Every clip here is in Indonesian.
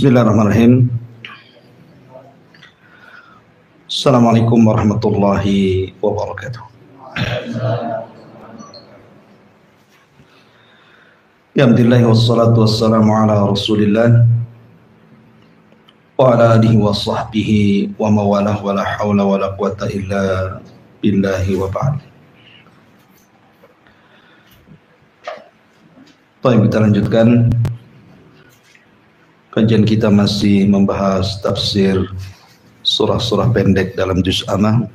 Bismillahirrahmanirrahim. Assalamualaikum warahmatullahi wabarakatuh. Alhamdulillah wassalatu wassalamu ala Rasulillah wa ala alihi wa sahbihi wa mawalah wa la hawla wa la quwata illa billahi wa ba'd. Baik, kita lanjutkan. Kajian kita masih membahas tafsir surah-surah pendek dalam juz Amma.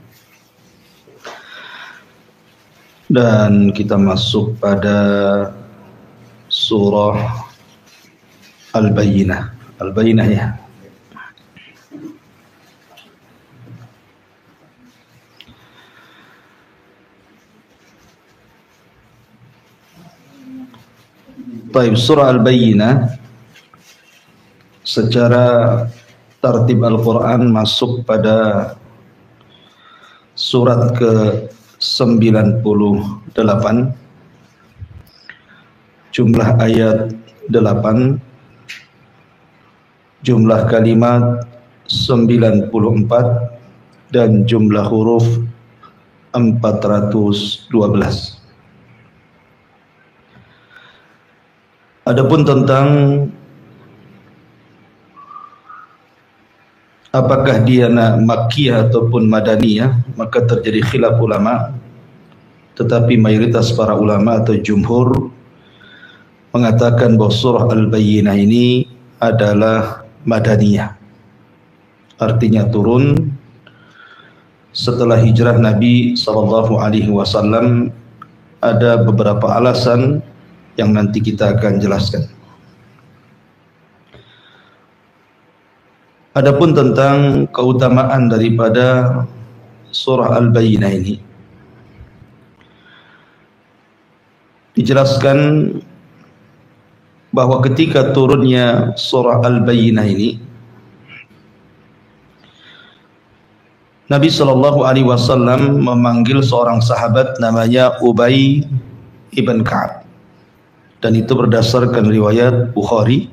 Dan kita masuk pada surah Al-Bayyinah. Al-Bayyinah ya. Baik, surah Al-Bayyinah secara tartib Al-Quran masuk pada surat ke-98, jumlah ayat 8, jumlah kalimat 94, dan jumlah huruf 412. Adapun tentang apakah dia Makkiyah ataupun Madaniyah, maka terjadi khilaf ulama, tetapi mayoritas para ulama atau jumhur mengatakan bahwa surah Al-Bayyinah ini adalah Madaniyah, artinya turun setelah hijrah Nabi SAW. Ada beberapa alasan yang nanti kita akan jelaskan. Adapun tentang keutamaan daripada surah Al-Bayyinah ini, dijelaskan bahwa ketika turunnya surah Al-Bayyinah ini, Nabi SAW memanggil seorang sahabat namanya Ubay ibn Ka'ab, dan itu berdasarkan riwayat Bukhari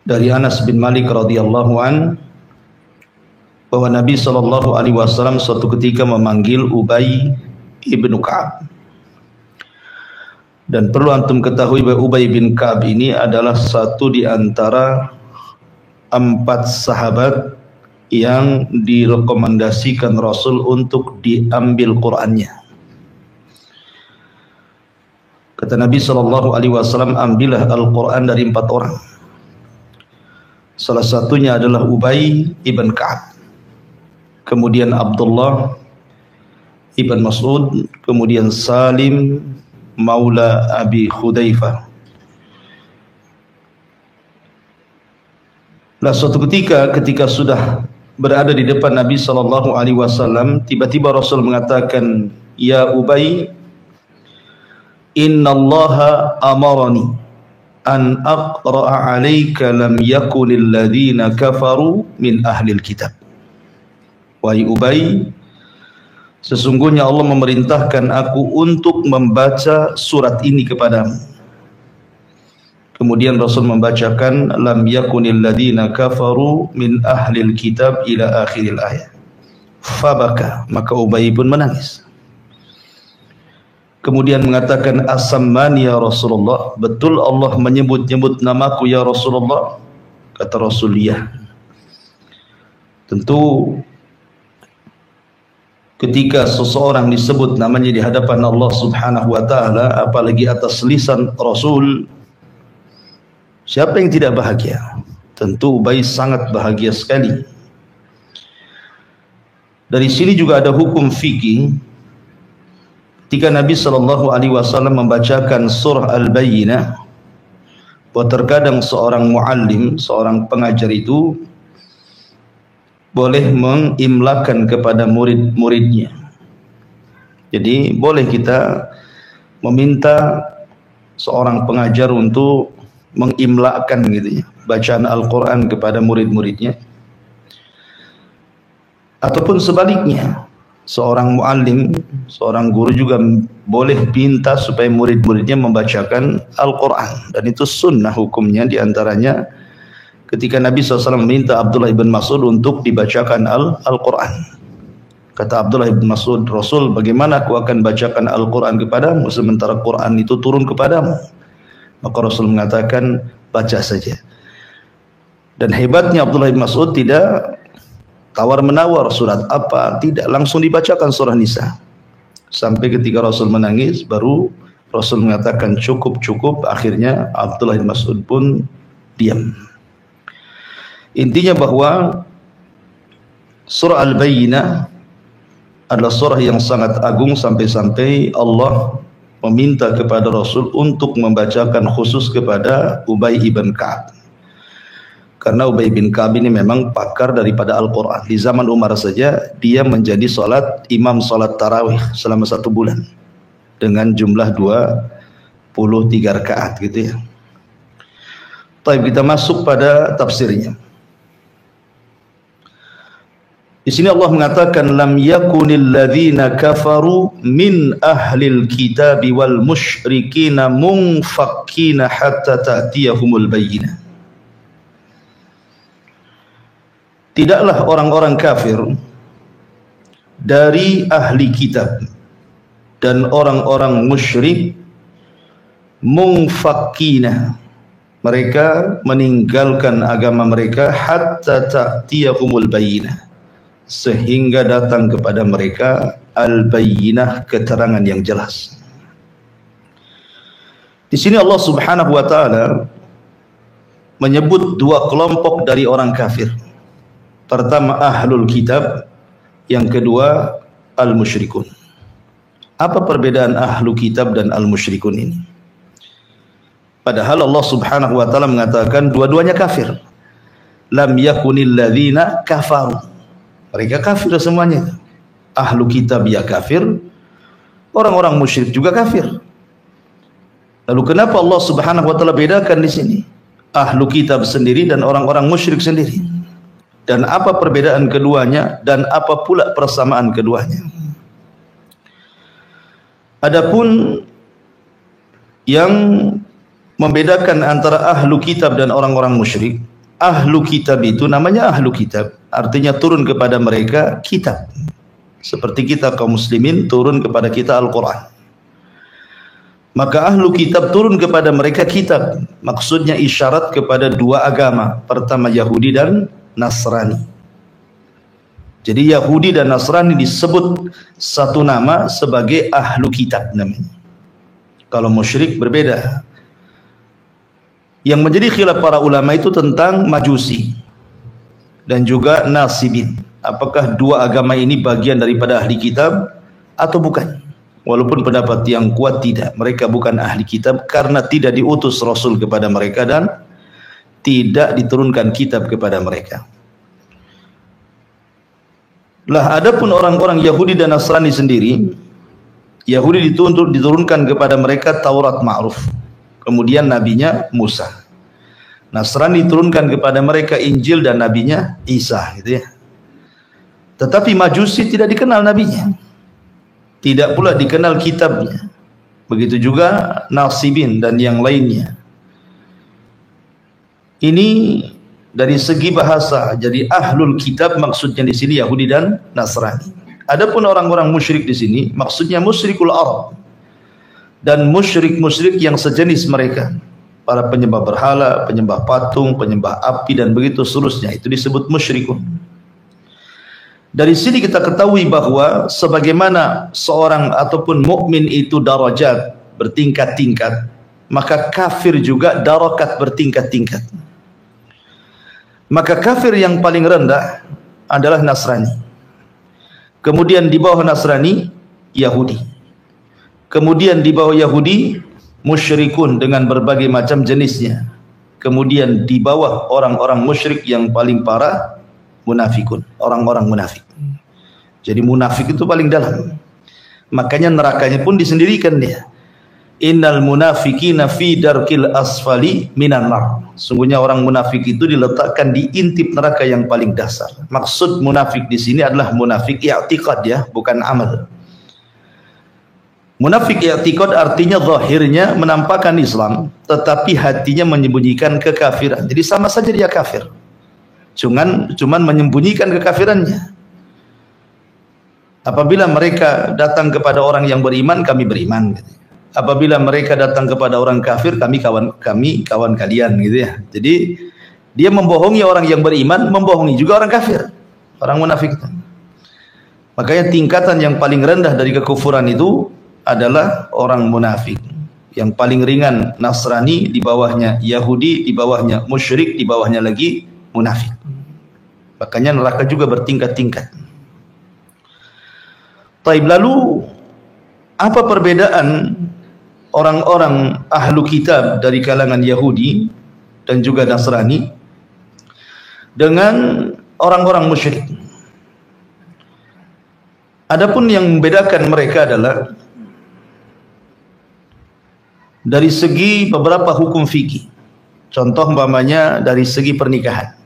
dari Anas bin Malik radhiyallahu an, bahwa Nabi SAW suatu ketika memanggil Ubay ibn Ka'ab. Dan perlu antum ketahui bahwa Ubay bin Ka'ab ini adalah satu di antara 4 sahabat yang direkomendasikan Rasul untuk diambil Qur'annya. Kata Nabi SAW, ambillah Al-Quran dari 4 orang. Salah satunya adalah Ubay ibn Ka'ab, kemudian Abdullah ibn Mas'ud, kemudian Salim maula Abi Hudzaifah. Nah, suatu ketika sudah berada di depan Nabi SAW, tiba-tiba Rasul mengatakan, "Ya Ubay, innallaha amarani an aqra'a 'alaika lam yakunil ladzina kafaru min ahlil kitab." Wahai Ubay, sesungguhnya Allah memerintahkan aku untuk membaca surat ini kepadamu. Kemudian Rasul membacakan lam yakunil ladzina kafaru min ahlil kitab ila akhiril ayat. Fabaka, maka Ubay pun menangis. Kemudian mengatakan, "As-sammani ya Rasulullah, betul Allah menyebut-nyebut namaku ya Rasulullah?" Kata Rasul, "Ya." Tentu ketika seseorang disebut namanya di hadapan Allah Subhanahu wa taala, apalagi atas lisan Rasul, siapa yang tidak bahagia? Tentu Ubay sangat bahagia sekali. Dari sini juga ada hukum fikih. Ketika Nabi SAW membacakan surah Al-Bayyinah, bahwa terkadang seorang muallim, seorang pengajar itu boleh mengimlakan kepada murid-muridnya. Jadi boleh kita meminta seorang pengajar untuk mengimlakan gitu ya, bacaan Al-Quran kepada murid-muridnya. Ataupun sebaliknya, seorang muallim, seorang guru juga boleh pinta supaya murid-muridnya membacakan Al-Quran, dan itu sunnah hukumnya. Diantaranya ketika Nabi SAW meminta Abdullah ibn Mas'ud untuk dibacakan Al-Quran. Kata Abdullah ibn Mas'ud, Rasul, bagaimana aku akan bacakan Al-Quran kepadamu sementara Quran itu turun kepadamu? Maka Rasul mengatakan, baca saja. Dan hebatnya Abdullah ibn Mas'ud tidak tawar-menawar surat apa, tidak, langsung dibacakan surah Nisa. Sampai ketika Rasul menangis, baru Rasul mengatakan cukup. Akhirnya Abdullah ibn Mas'ud pun diam. Intinya bahwa surah Al-Bayyinah adalah surah yang sangat agung sampai-sampai Allah meminta kepada Rasul untuk membacakan khusus kepada Ubay ibn Ka'ab. Karena Ubay bin Ka'ab ini memang pakar daripada Al-Quran. Di zaman Umar saja dia menjadi imam salat tarawih selama 1 bulan dengan jumlah 23 rakaat gitu ya. Baik, kita masuk pada tafsirnya. Di sini Allah mengatakan lam yakunil ladzina kafaru min ahlil kitabi wal musyrikina munfakkina hatta ta'tiyahumul bayyinah. Tidaklah orang-orang kafir dari ahli kitab dan orang-orang musyrik munfakkina, mereka meninggalkan agama mereka hatta ta'tiyahumul bayyinah, sehingga datang kepada mereka al-bayyinah, keterangan yang jelas. Di sini Allah Subhanahu wa taala menyebut 2 kelompok dari orang kafir. Pertama ahlul kitab, yang kedua al-musyrikun. Apa perbedaan ahlu kitab dan al-musyrikun ini? Padahal Allah Subhanahu wa taala mengatakan dua-duanya kafir. Lam yakunil ladzina kafaru. Mereka kafir semuanya. Ahlu kitab ya kafir, orang-orang musyrik juga kafir. Lalu kenapa Allah Subhanahu wa taala bedakan di sini? Ahlu kitab sendiri dan orang-orang musyrik sendiri. Dan apa perbedaan keduanya dan apa pula persamaan keduanya? Adapun yang membedakan antara ahlu kitab dan orang-orang musyrik, ahlu kitab itu namanya ahlu kitab, artinya turun kepada mereka kitab. Seperti kita kaum muslimin turun kepada kita Al-Quran. Maka ahlu kitab turun kepada mereka kitab. Maksudnya isyarat kepada 2 agama. Pertama Yahudi dan Nasrani. Jadi Yahudi dan Nasrani disebut satu nama sebagai ahlu kitab namanya. Kalau musyrik berbeda. Yang menjadi khilaf para ulama itu tentang Majusi dan juga Nasibin. Apakah 2 agama ini bagian daripada ahli kitab atau bukan? Walaupun pendapat yang kuat tidak, mereka bukan ahli kitab karena tidak diutus Rasul kepada mereka dan tidak diturunkan kitab kepada mereka. Lah adapun orang-orang Yahudi dan Nasrani sendiri, Yahudi diturunkan kepada mereka Taurat ma'ruf. Kemudian nabinya Musa. Nasrani diturunkan kepada mereka Injil dan nabinya Isa, gitu ya. Tetapi Majusi tidak dikenal nabinya, tidak pula dikenal kitabnya. Begitu juga Nasibin dan yang lainnya. Ini dari segi bahasa, jadi ahlul kitab maksudnya di sini Yahudi dan Nasrani. Adapun orang-orang musyrik di sini maksudnya musyrikul Arab dan musyrik-musyrik yang sejenis mereka, para penyembah berhala, penyembah patung, penyembah api dan begitu seterusnya, itu disebut musyrikun. Dari sini kita ketahui bahwa sebagaimana seorang ataupun mukmin itu darajat bertingkat-tingkat, maka kafir juga darakat bertingkat-tingkat. Maka kafir yang paling rendah adalah Nasrani. Kemudian di bawah Nasrani Yahudi. Kemudian di bawah Yahudi musyrikun dengan berbagai macam jenisnya. Kemudian di bawah orang-orang musyrik yang paling parah munafikun, orang-orang munafik. Jadi munafik itu paling dalam. Makanya nerakanya pun disendirikan dia. Innal munafiqina fi darkil asfali minan nar. Sungguhnya orang munafik itu diletakkan di intip neraka yang paling dasar. Maksud munafik di sini adalah munafik i'tiqad ya, bukan amal. Munafik i'tiqad artinya zahirnya menampakkan Islam, tetapi hatinya menyembunyikan kekafiran. Jadi sama saja dia kafir. Cuman menyembunyikan kekafirannya. Apabila mereka datang kepada orang yang beriman, kami beriman. Apabila mereka datang kepada orang kafir, kami kawan kalian, gitu ya. Jadi dia membohongi orang yang beriman, membohongi juga orang kafir, orang munafik itu. Makanya tingkatan yang paling rendah dari kekufuran itu adalah orang munafik. Yang paling ringan Nasrani, di bawahnya Yahudi, di bawahnya musyrik, di bawahnya lagi munafik. Makanya neraka juga bertingkat-tingkat. Taib, lalu apa perbedaan orang-orang ahlu kitab dari kalangan Yahudi dan juga Nasrani dengan orang-orang musyrik? Adapun yang membedakan mereka adalah dari segi beberapa hukum fikih. Contoh umpamanya dari segi pernikahan.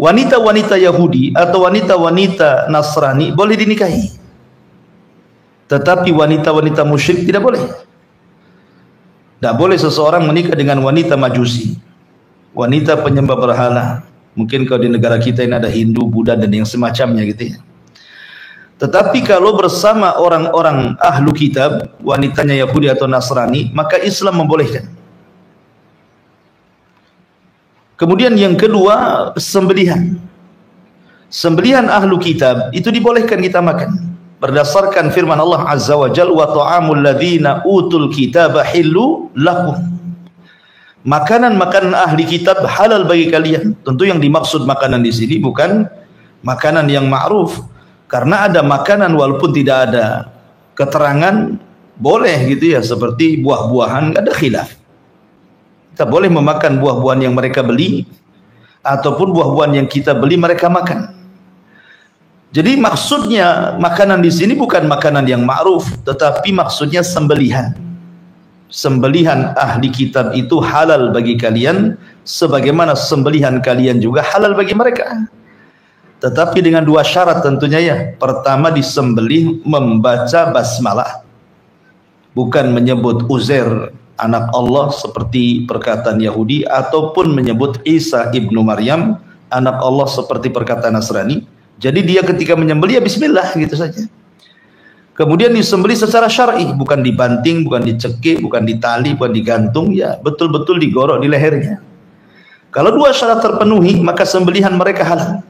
Wanita-wanita Yahudi atau wanita-wanita Nasrani boleh dinikahi, tetapi wanita-wanita musyrik tidak boleh. Tidak boleh seseorang menikah dengan wanita Majusi, wanita penyembah berhala. Mungkin kalau di negara kita ini ada Hindu, Buddha dan yang semacamnya gitu ya. Tetapi kalau bersama orang-orang ahlu kitab, wanitanya Yahudi atau Nasrani, maka Islam membolehkan. Kemudian yang kedua, sembelihan. Sembelihan ahlu kitab itu dibolehkan kita makan. Berdasarkan firman Allah Azza wa Jalla, wa ta'amul ladzina utul kitaba hillu lakum. Makanan-makanan ahli kitab halal bagi kalian. Tentu yang dimaksud makanan di sini bukan makanan yang ma'ruf. Karena ada makanan walaupun tidak ada keterangan boleh gitu ya, seperti buah-buahan, ada khilaf. Kita boleh memakan buah-buahan yang mereka beli ataupun buah-buahan yang kita beli mereka makan. Jadi maksudnya makanan di sini bukan makanan yang ma'ruf, tetapi maksudnya sembelihan. Sembelihan ahli kitab itu halal bagi kalian sebagaimana sembelihan kalian juga halal bagi mereka. Tetapi dengan dua syarat tentunya ya. Pertama, disembelih membaca basmalah, bukan menyebut Uzair anak Allah seperti perkataan Yahudi, ataupun menyebut Isa ibnu Maryam anak Allah seperti perkataan Nasrani. Jadi dia ketika menyembelih ya bismillah gitu saja. Kemudian disembelih secara syar'i, bukan dibanting, bukan dicekik, bukan ditali, bukan digantung, ya betul-betul digorok di lehernya. Kalau dua syarat terpenuhi, maka sembelihan mereka halal.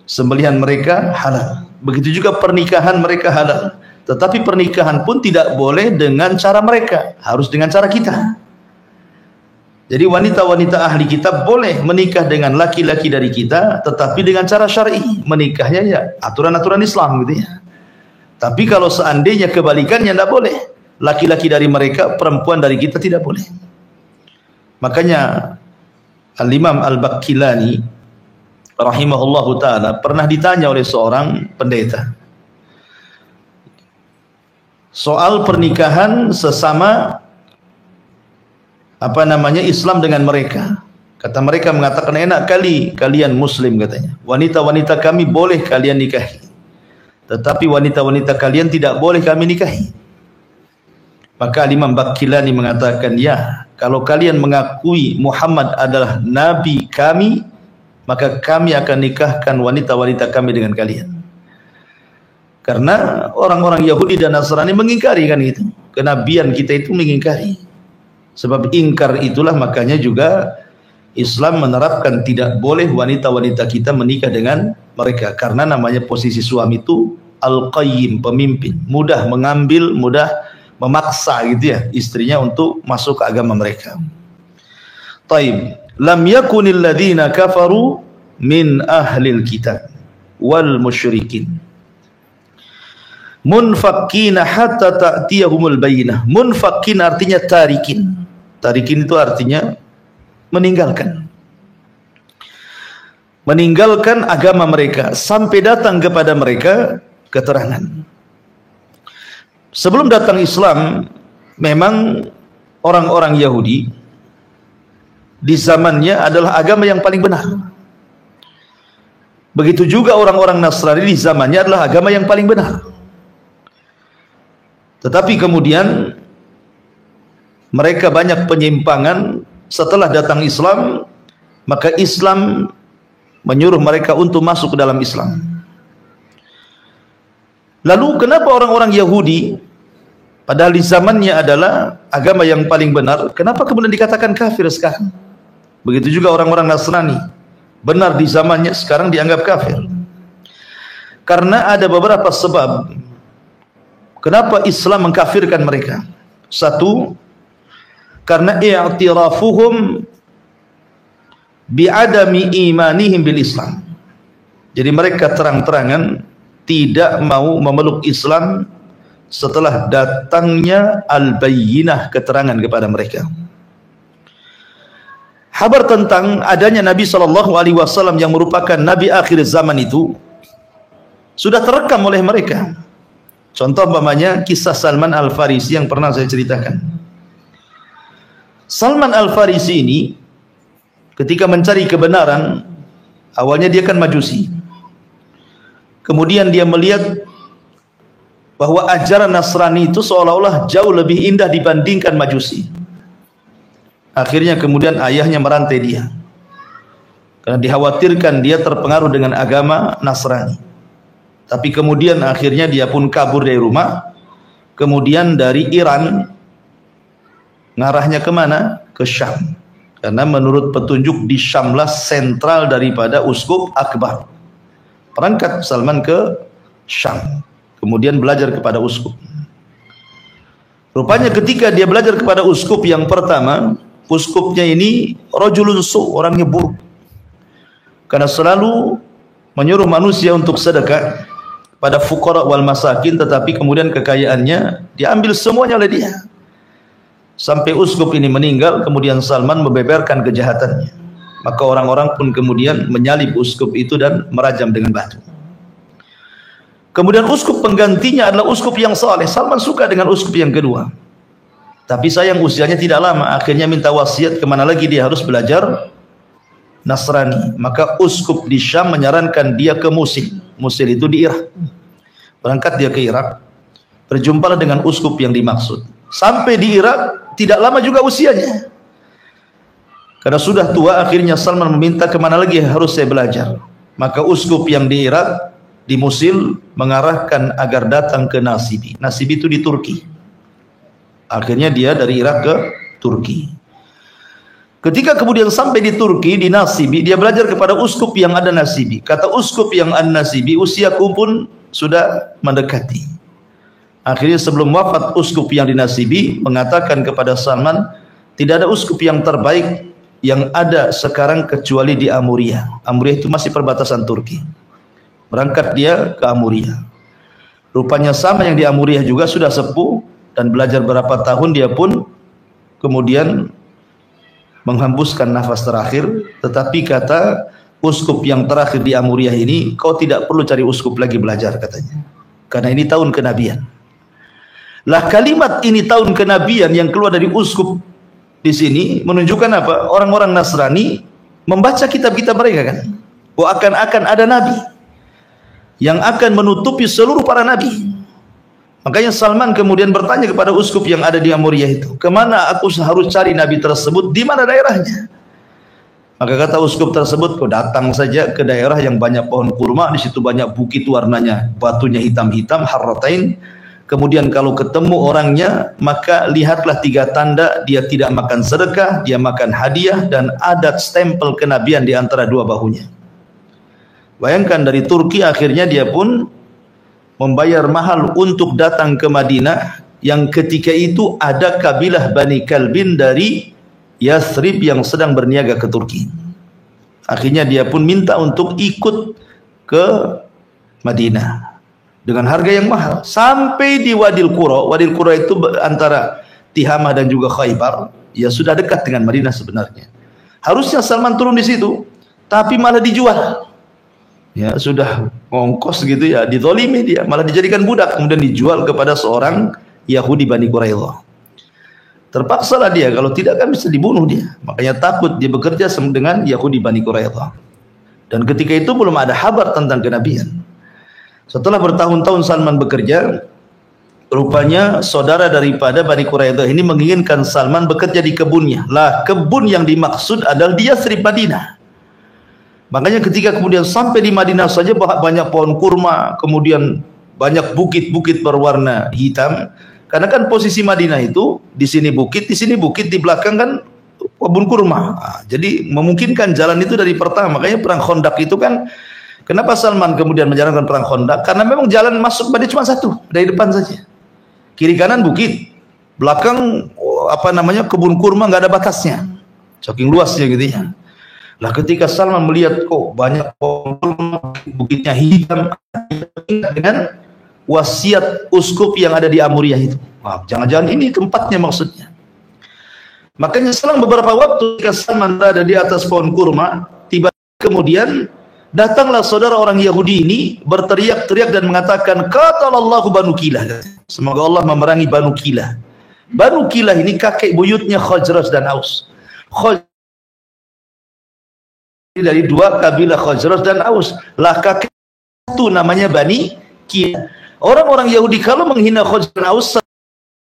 Sembelihan mereka halal. Begitu juga pernikahan mereka halal. Tetapi pernikahan pun tidak boleh dengan cara mereka, harus dengan cara kita. Jadi wanita-wanita ahli kitab boleh menikah dengan laki-laki dari kita, tetapi dengan cara syar'i. Menikahnya ya aturan-aturan Islam gitu ya. Tapi kalau seandainya kebalikannya tidak boleh. Laki-laki dari mereka, perempuan dari kita tidak boleh. Makanya Al-Imam Al-Baqillani rahimahullahu ta'ala pernah ditanya oleh seorang pendeta soal pernikahan sesama Islam dengan mereka. Kata mereka mengatakan, enak kali kalian muslim katanya, wanita-wanita kami boleh kalian nikahi, tetapi wanita-wanita kalian tidak boleh kami nikahi. Maka Imam Baqillani mengatakan, ya, kalau kalian mengakui Muhammad adalah nabi kami, maka kami akan nikahkan wanita-wanita kami dengan kalian. Karena orang-orang Yahudi dan Nasrani mengingkari kan itu. Kenabian kita itu mengingkari. Sebab ingkar itulah makanya juga Islam menerapkan tidak boleh wanita-wanita kita menikah dengan mereka. Karena namanya posisi suami itu al-qayyim, pemimpin. Mudah mengambil, mudah memaksa gitu ya istrinya untuk masuk ke agama mereka. Taib. Lam yakunil ladzina kafaru min ahlil kitab wal musyrikin munfakkina hatta ta'tiyahumul bayyinah. Munfakkin artinya tarikin. Tarikin itu artinya meninggalkan. Meninggalkan agama mereka sampai datang kepada mereka keterangan. Sebelum datang Islam, memang orang-orang Yahudi di zamannya adalah agama yang paling benar. Begitu juga orang-orang Nasrani di zamannya adalah agama yang paling benar. Tetapi kemudian mereka banyak penyimpangan. Setelah datang Islam, maka Islam menyuruh mereka untuk masuk ke dalam Islam. Lalu kenapa orang-orang Yahudi, padahal di zamannya adalah agama yang paling benar, kenapa kemudian dikatakan kafir sekarang? Begitu juga orang-orang Nasrani, benar di zamannya, sekarang dianggap kafir. Karena ada beberapa sebab kenapa Islam mengkafirkan mereka. Satu, karena i'tirafuhum bi'adami imanihim bil Islam. Jadi mereka terang-terangan tidak mau memeluk Islam setelah datangnya al-bayyinah, keterangan kepada mereka. Kabar tentang adanya Nabi SAW yang merupakan Nabi akhir zaman itu sudah terekam oleh mereka. Contoh umpamanya kisah Salman Al-Farisi yang pernah saya ceritakan. Salman Al-Farisi ini ketika mencari kebenaran, awalnya dia kan Majusi. Kemudian dia melihat bahwa ajaran Nasrani itu seolah-olah jauh lebih indah dibandingkan Majusi. Akhirnya kemudian ayahnya merantai dia, karena dikhawatirkan dia terpengaruh dengan agama Nasrani. Tapi kemudian akhirnya dia pun kabur dari rumah. Kemudian dari Iran ngarahnya kemana? Ke Syam. Karena menurut petunjuk di Syamlah sentral daripada Uskup Akbar. Berangkat Salman ke Syam, kemudian belajar kepada uskup. Rupanya ketika dia belajar kepada uskup yang pertama, uskupnya ini rajulun su, orangnya buruk. Karena selalu menyuruh manusia untuk sedekah pada fuqara wal masakin, tetapi kemudian kekayaannya diambil semuanya oleh dia. Sampai uskup ini meninggal, kemudian Salman membeberkan kejahatannya. Maka orang-orang pun kemudian menyalib uskup itu dan merajam dengan batu. Kemudian uskup penggantinya adalah uskup yang saleh. Salman suka dengan uskup yang kedua. Tapi sayang usianya tidak lama. Akhirnya minta wasiat kemana lagi dia harus belajar Nasrani. Maka uskup di Syam menyarankan dia ke Musil. Musil itu di Irak. Berangkat dia ke Irak. Berjumpalah dengan uskup yang dimaksud. Sampai di Irak, tidak lama juga usianya. Karena sudah tua, akhirnya Salman meminta kemana lagi harus saya belajar. Maka uskup yang di Irak, di Musil, mengarahkan agar datang ke Nasibi. Nasibi itu di Turki. Akhirnya dia dari Irak ke Turki. Ketika kemudian sampai di Turki, di Nasibi, dia belajar kepada uskup yang ada Nasibi. Kata uskup yang ada Nasibi, usiaku pun sudah mendekati. Akhirnya sebelum wafat uskup yang dinasibi mengatakan kepada Salman, tidak ada uskup yang terbaik yang ada sekarang kecuali di Amuria. Amuria itu masih perbatasan Turki. Berangkat dia ke Amuria. Rupanya sama yang di Amuria juga sudah sepuh dan belajar berapa tahun, dia pun kemudian menghembuskan nafas terakhir. Tetapi kata uskup yang terakhir di Amuria ini, kau tidak perlu cari uskup lagi belajar, katanya. Karena ini tahun kenabian. Lah kalimat ini tahun kenabian yang keluar dari uskup di sini menunjukkan apa? Orang-orang Nasrani membaca kitab-kitab mereka kan, bahwa akan ada nabi yang akan menutupi seluruh para nabi. Makanya Salman kemudian bertanya kepada uskup yang ada di Amuria itu, kemana aku harus cari nabi tersebut, di mana daerahnya? Maka kata uskup tersebut, kau datang saja ke daerah yang banyak pohon kurma, di situ banyak bukit warnanya, batunya hitam-hitam, harratain. Kemudian kalau ketemu orangnya, maka lihatlah 3 tanda, dia tidak makan sedekah, dia makan hadiah, dan ada stempel kenabian di antara 2 bahunya. Bayangkan dari Turki, akhirnya dia pun membayar mahal untuk datang ke Madinah, yang ketika itu ada kabilah Bani Kalbin dari Yathrib yang sedang berniaga ke Turki. Akhirnya dia pun minta untuk ikut ke Madinah dengan harga yang mahal, sampai di Wadil Qura. Wadil Qura itu antara Tihamah dan juga Khaybar, ya sudah dekat dengan Madinah sebenarnya. Harusnya Salman turun di situ, tapi malah dijual. Ya sudah ngongkos gitu ya, dizalimi dia, malah dijadikan budak, kemudian dijual kepada seorang Yahudi Bani Quraidah. Terpaksalah dia, kalau tidak kan bisa dibunuh dia. Makanya takut dia bekerja dengan Yahudi Bani Quraidah. Dan ketika itu belum ada kabar tentang kenabian. Setelah bertahun-tahun Salman bekerja, rupanya saudara daripada Bani Quraidah ini menginginkan Salman bekerja di kebunnya. Lah, kebun yang dimaksud adalah di Yathrib, Madinah. Makanya ketika kemudian sampai di Madinah saja banyak pohon kurma, kemudian banyak bukit-bukit berwarna hitam. Karena kan posisi Madinah itu di sini bukit, di belakang kan kebun kurma. Nah, jadi memungkinkan jalan itu dari pertama. Makanya perang Khandaq itu kan, kenapa Salman kemudian menjalankan perang Khandaq? Karena memang jalan masuk Madinah cuma satu, dari depan saja. Kiri kanan bukit, belakang kebun kurma, nggak ada batasnya, saking luasnya gitu ya. Lah ketika Salman melihat kok banyak pohon kurma, bukitnya hitam, dengan wasiat uskup yang ada di Amuriyah itu. Wah, jangan-jangan ini tempatnya maksudnya. Makanya selang beberapa waktu ketika Salman berada di atas pohon kurma, tiba kemudian datanglah saudara orang Yahudi ini berteriak-teriak dan mengatakan, qatalallahu Banu Kilah. Semoga Allah memerangi Banu Kilah. Banu Kilah ini kakek buyutnya Khazraj dan Aus. Dari dua kabilah Khazraj dan Aus. Lah kakek itu namanya Bani Kilah. Orang-orang Yahudi kalau menghina Khazraj dan Aus,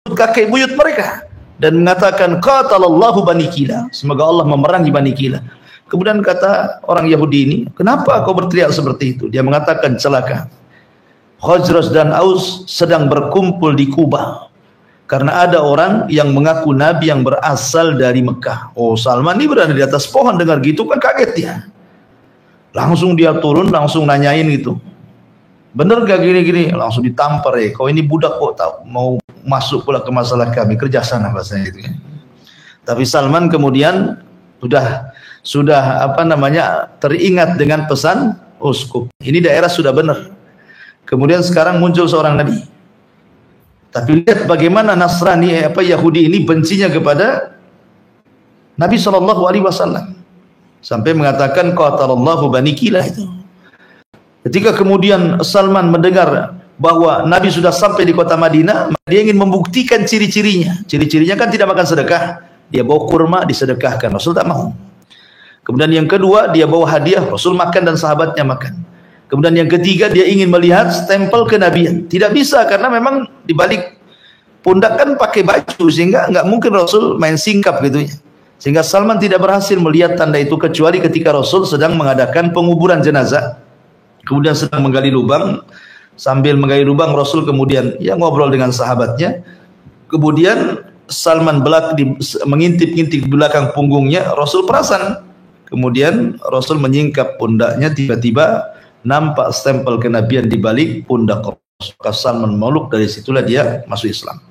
kakek buyut mereka, dan mengatakan qatalallahu Bani Kilah. Semoga Allah memerangi Bani Kilah. Kemudian kata orang Yahudi ini, kenapa kau berteriak seperti itu? Dia mengatakan, celaka, Khazraj dan Aus sedang berkumpul di Kuba karena ada orang yang mengaku Nabi yang berasal dari Mekah. Oh, Salman ini berada di atas pohon, dengar gitu kan kaget dia. Langsung dia turun, langsung nanyain gitu, bener gak gini-gini? Langsung ditampar, kau ini budak kok tahu mau masuk pula ke masalah kami, kerja sana bahasanya gitu ya. Tapi Salman kemudian sudah teringat dengan pesan uskup. Ini daerah sudah benar. Kemudian sekarang muncul seorang nabi. Tapi lihat bagaimana Nasrani Yahudi ini bencinya kepada Nabi SAW, sampai mengatakan qatalallahu Bani Kilah itu. Ketika kemudian Salman mendengar bahwa Nabi sudah sampai di kota Madinah, dia ingin membuktikan ciri-cirinya. Ciri-cirinya kan tidak makan sedekah. Dia bawa kurma disedekahkan, Rasul tak mau. Kemudian yang kedua, dia bawa hadiah, Rasul makan dan sahabatnya makan. Kemudian yang ketiga, dia ingin melihat stempel kenabian. Tidak bisa, karena memang di balik pundak kan pakai baju, sehingga nggak mungkin Rasul main singkap gitu ya. Sehingga Salman tidak berhasil melihat tanda itu kecuali ketika Rasul sedang mengadakan penguburan jenazah. Kemudian sedang menggali lubang. Sambil menggali lubang, Rasul kemudian ngobrol dengan sahabatnya. Kemudian Salman mengintip-ngintip di belakang punggungnya, Rasul perasan. Kemudian Rasul menyingkap pundaknya, tiba-tiba nampak stempel kenabian di balik pundak Rasul. Salman meluk, dari situlah dia masuk Islam.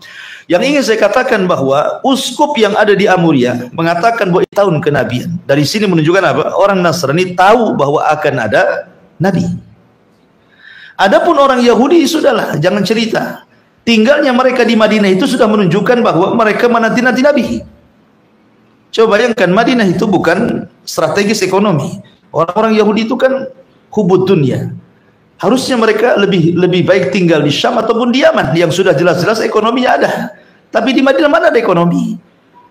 Yang ingin saya katakan bahwa uskup yang ada di Amuriyah mengatakan bahwa tahun kenabian. Dari sini menunjukkan apa? Orang Nasrani tahu bahwa akan ada nabi. Adapun orang Yahudi, sudahlah, jangan cerita. Tinggalnya mereka di Madinah itu sudah menunjukkan bahwa mereka menanti-nanti nabi. Coba bayangkan, Madinah itu bukan strategis ekonomi. Orang-orang Yahudi itu kan hubud dunia. Harusnya mereka lebih baik tinggal di Syam ataupun di Yaman yang sudah jelas-jelas ekonominya ada. Tapi di Madinah mana ada ekonomi?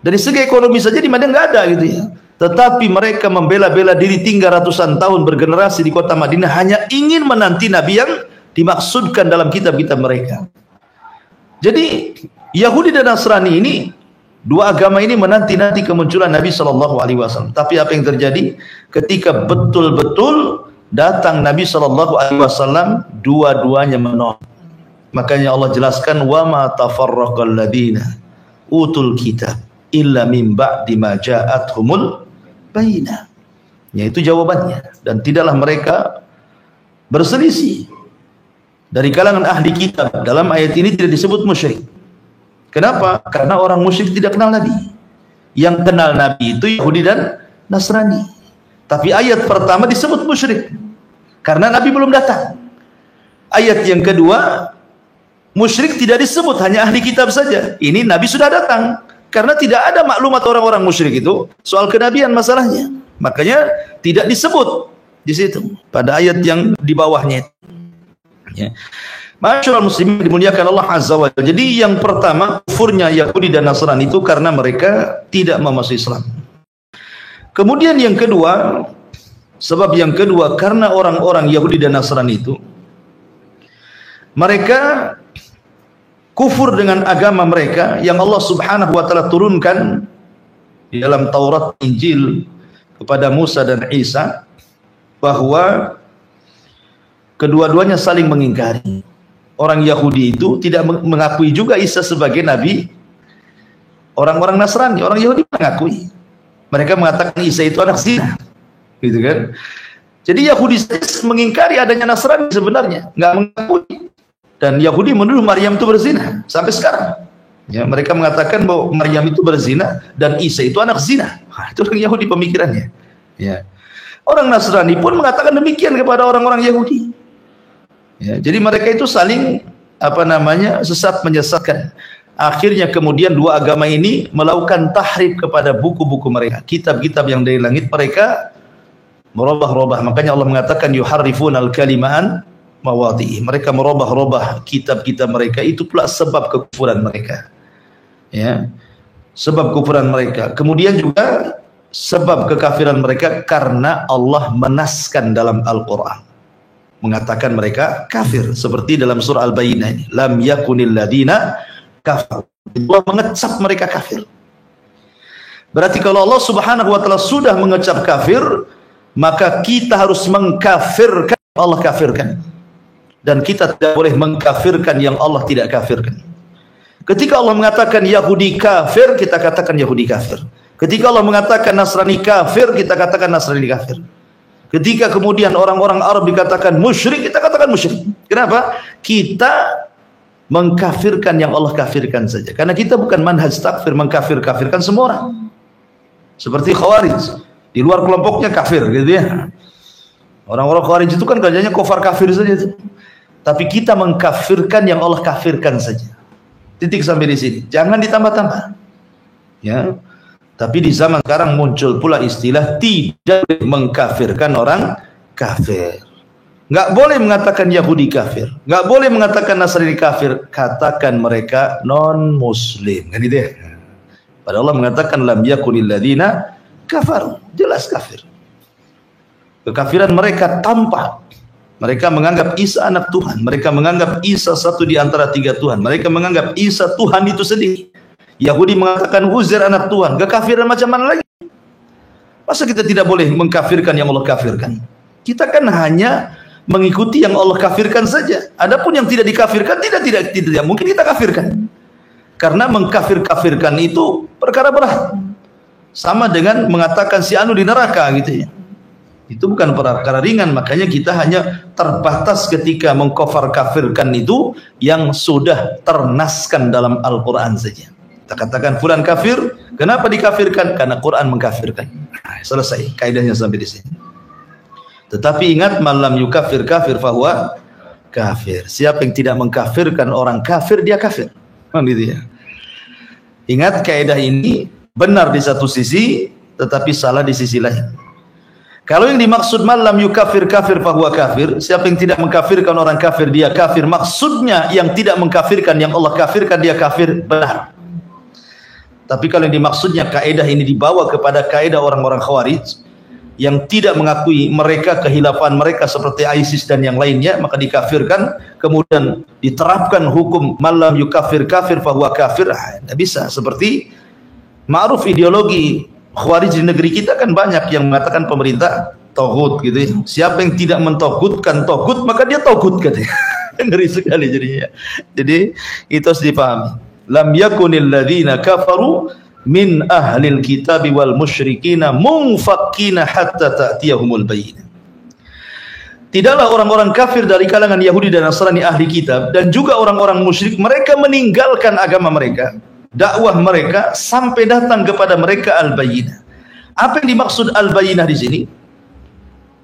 Dari segi ekonomi saja di Madinah nggak ada gitu ya. Tetapi mereka membela-bela diri tinggal ratusan tahun bergenerasi di kota Madinah hanya ingin menanti nabi yang dimaksudkan dalam kitab-kitab mereka. Jadi Yahudi dan Nasrani ini, dua agama ini menanti-nanti kemunculan Nabi SAW. Tapi apa yang terjadi? Ketika betul-betul datang Nabi SAW, dua-duanya menolak. Makanya Allah jelaskan, wa ma tafarraqal ladzina utul kitab illa min ba'di ma ja'athumul bayyinah. Yaitu jawabannya. Dan tidaklah mereka berselisih dari kalangan ahli kitab. Dalam ayat ini tidak disebut musyrik. Kenapa? Karena orang musyrik tidak kenal Nabi. Yang kenal Nabi itu Yahudi dan Nasrani. Tapi ayat pertama disebut musyrik karena Nabi belum datang. Ayat yang kedua, musyrik tidak disebut, hanya ahli kitab saja. Ini Nabi sudah datang. Karena tidak ada maklumat orang-orang musyrik itu soal kenabian masalahnya. Makanya tidak disebut di situ pada ayat yang di bawahnya. Ya. Masyaallah muslimin dimuliakan Allah Azza wa Jalla. Jadi yang pertama, kufurnya Yahudi dan Nasrani itu karena mereka tidak memasuki Islam. Kemudian yang kedua, sebab yang kedua karena orang-orang Yahudi dan Nasrani itu mereka kufur dengan agama mereka yang Allah Subhanahu wa taala turunkan di dalam Taurat Injil kepada Musa dan Isa, bahwa kedua-duanya saling mengingkari. Orang Yahudi itu tidak mengakui juga Isa sebagai nabi. Orang-orang Nasrani, orang Yahudi mengakui. Mereka mengatakan Isa itu anak zina, gitu kan? Jadi Yahudi mengingkari adanya Nasrani sebenarnya, nggak mengakui. Dan Yahudi menuduh Maryam itu berzina sampai sekarang. Ya, mereka mengatakan bahwa Maryam itu berzina dan Isa itu anak zina. Itu orang Yahudi pemikirannya. Ya. Orang Nasrani pun mengatakan demikian kepada orang-orang Yahudi. Ya, jadi mereka itu saling sesat menyesatkan. Akhirnya kemudian dua agama ini melakukan tahrif kepada buku-buku mereka, kitab-kitab yang dari langit. Mereka merubah-rubah. Makanya Allah mengatakan yuharrifuna al-kaliman mawadhi'i. Mereka merubah-rubah kitab-kitab mereka. Itu pula sebab kekufuran mereka. Ya. Sebab kekufuran mereka. Kemudian juga sebab kekafiran mereka karena Allah menaskan dalam Al-Qur'an, mengatakan mereka kafir, seperti dalam surah Al-Bayyinah ini, lam yakunil ladina kafir. Allah mengecap mereka kafir. Berarti kalau Allah Subhanahu wa taala sudah mengecap kafir, maka kita harus mengkafirkan Allah kafirkan. Dan kita tidak boleh mengkafirkan yang Allah tidak kafirkan. Ketika Allah mengatakan Yahudi kafir, kita katakan Yahudi kafir. Ketika Allah mengatakan Nasrani kafir, kita katakan Nasrani kafir. Ketika kemudian orang-orang Arab dikatakan musyrik, kita katakan musyrik. Kenapa? Kita mengkafirkan yang Allah kafirkan saja. Karena kita bukan manhaj takfir, mengkafir-kafirkan semua orang. Seperti Khawarij, di luar kelompoknya kafir, gitu ya. Orang-orang Khawarij itu kan kerjanya kufar kafir saja itu. Tapi kita mengkafirkan yang Allah kafirkan saja. Titik sampai di sini. Jangan ditambah-tambah. Ya. Tapi di zaman sekarang muncul pula istilah tidak mengkafirkan orang kafir. Nggak boleh mengatakan Yahudi kafir, nggak boleh mengatakan Nasrani kafir, katakan mereka non muslim, kan gitu ya. Padahal Allah mengatakan lam yakunil ladzina kafar, jelas kafir. Kekafiran mereka tampak. Mereka menganggap Isa anak Tuhan, mereka menganggap Isa satu di antara tiga Tuhan, mereka menganggap Isa Tuhan itu sendiri. Yahudi mengatakan Uzair anak Tuhan. Kekafiran macam mana lagi? Masa kita tidak boleh mengkafirkan yang Allah kafirkan? Kita kan hanya mengikuti yang Allah kafirkan saja. Adapun yang tidak dikafirkan tidak mungkin kita kafirkan. Karena mengkafir-kafirkan itu perkara berat. Sama dengan mengatakan si anu di neraka gitu ya. Itu bukan perkara ringan, makanya kita hanya terbatas ketika mengkafir-kafirkan itu yang sudah ternaskan dalam Al-Qur'an saja. Kita katakan fulan kafir, kenapa dikafirkan? Karena Quran mengkafirkan. Selesai kaidahnya sampai di sini. Tetapi ingat, malam yukafir kafir fahuwa kafir. Siapa yang tidak mengkafirkan orang kafir, dia kafir. Gitu ya. Ingat, kaidah ini benar di satu sisi, tetapi salah di sisi lain. Kalau yang dimaksud malam yukafir kafir fahuwa kafir, siapa yang tidak mengkafirkan orang kafir, dia kafir. Maksudnya yang tidak mengkafirkan yang Allah kafirkan, dia kafir, benar. Tapi kalau yang dimaksudnya kaidah ini dibawa kepada kaidah orang-orang Khawarij yang tidak mengakui mereka kehilafan mereka seperti ISIS dan yang lainnya, maka dikafirkan, kemudian diterapkan hukum malam yukafir kafir fahuwa kafir. Tidak bisa. Seperti ma'ruf ideologi Khawarij di negeri kita kan banyak yang mengatakan pemerintah togut gitu ya. Siapa yang tidak mentogutkan togut, maka dia togut katanya. Ngeri sekali jadinya. Jadi itu harus dipahami. Lam yakunil ladzina kafaru min ahlil kitabi wal musyrikina munfakkina hatta ta'tiyahumul bayyinah. Tidaklah orang-orang kafir dari kalangan Yahudi dan Nasrani ahli kitab dan juga orang-orang musyrik, mereka meninggalkan agama mereka, dakwah mereka sampai datang kepada mereka al-bayyinah. Apa yang dimaksud al-bayyinah di sini?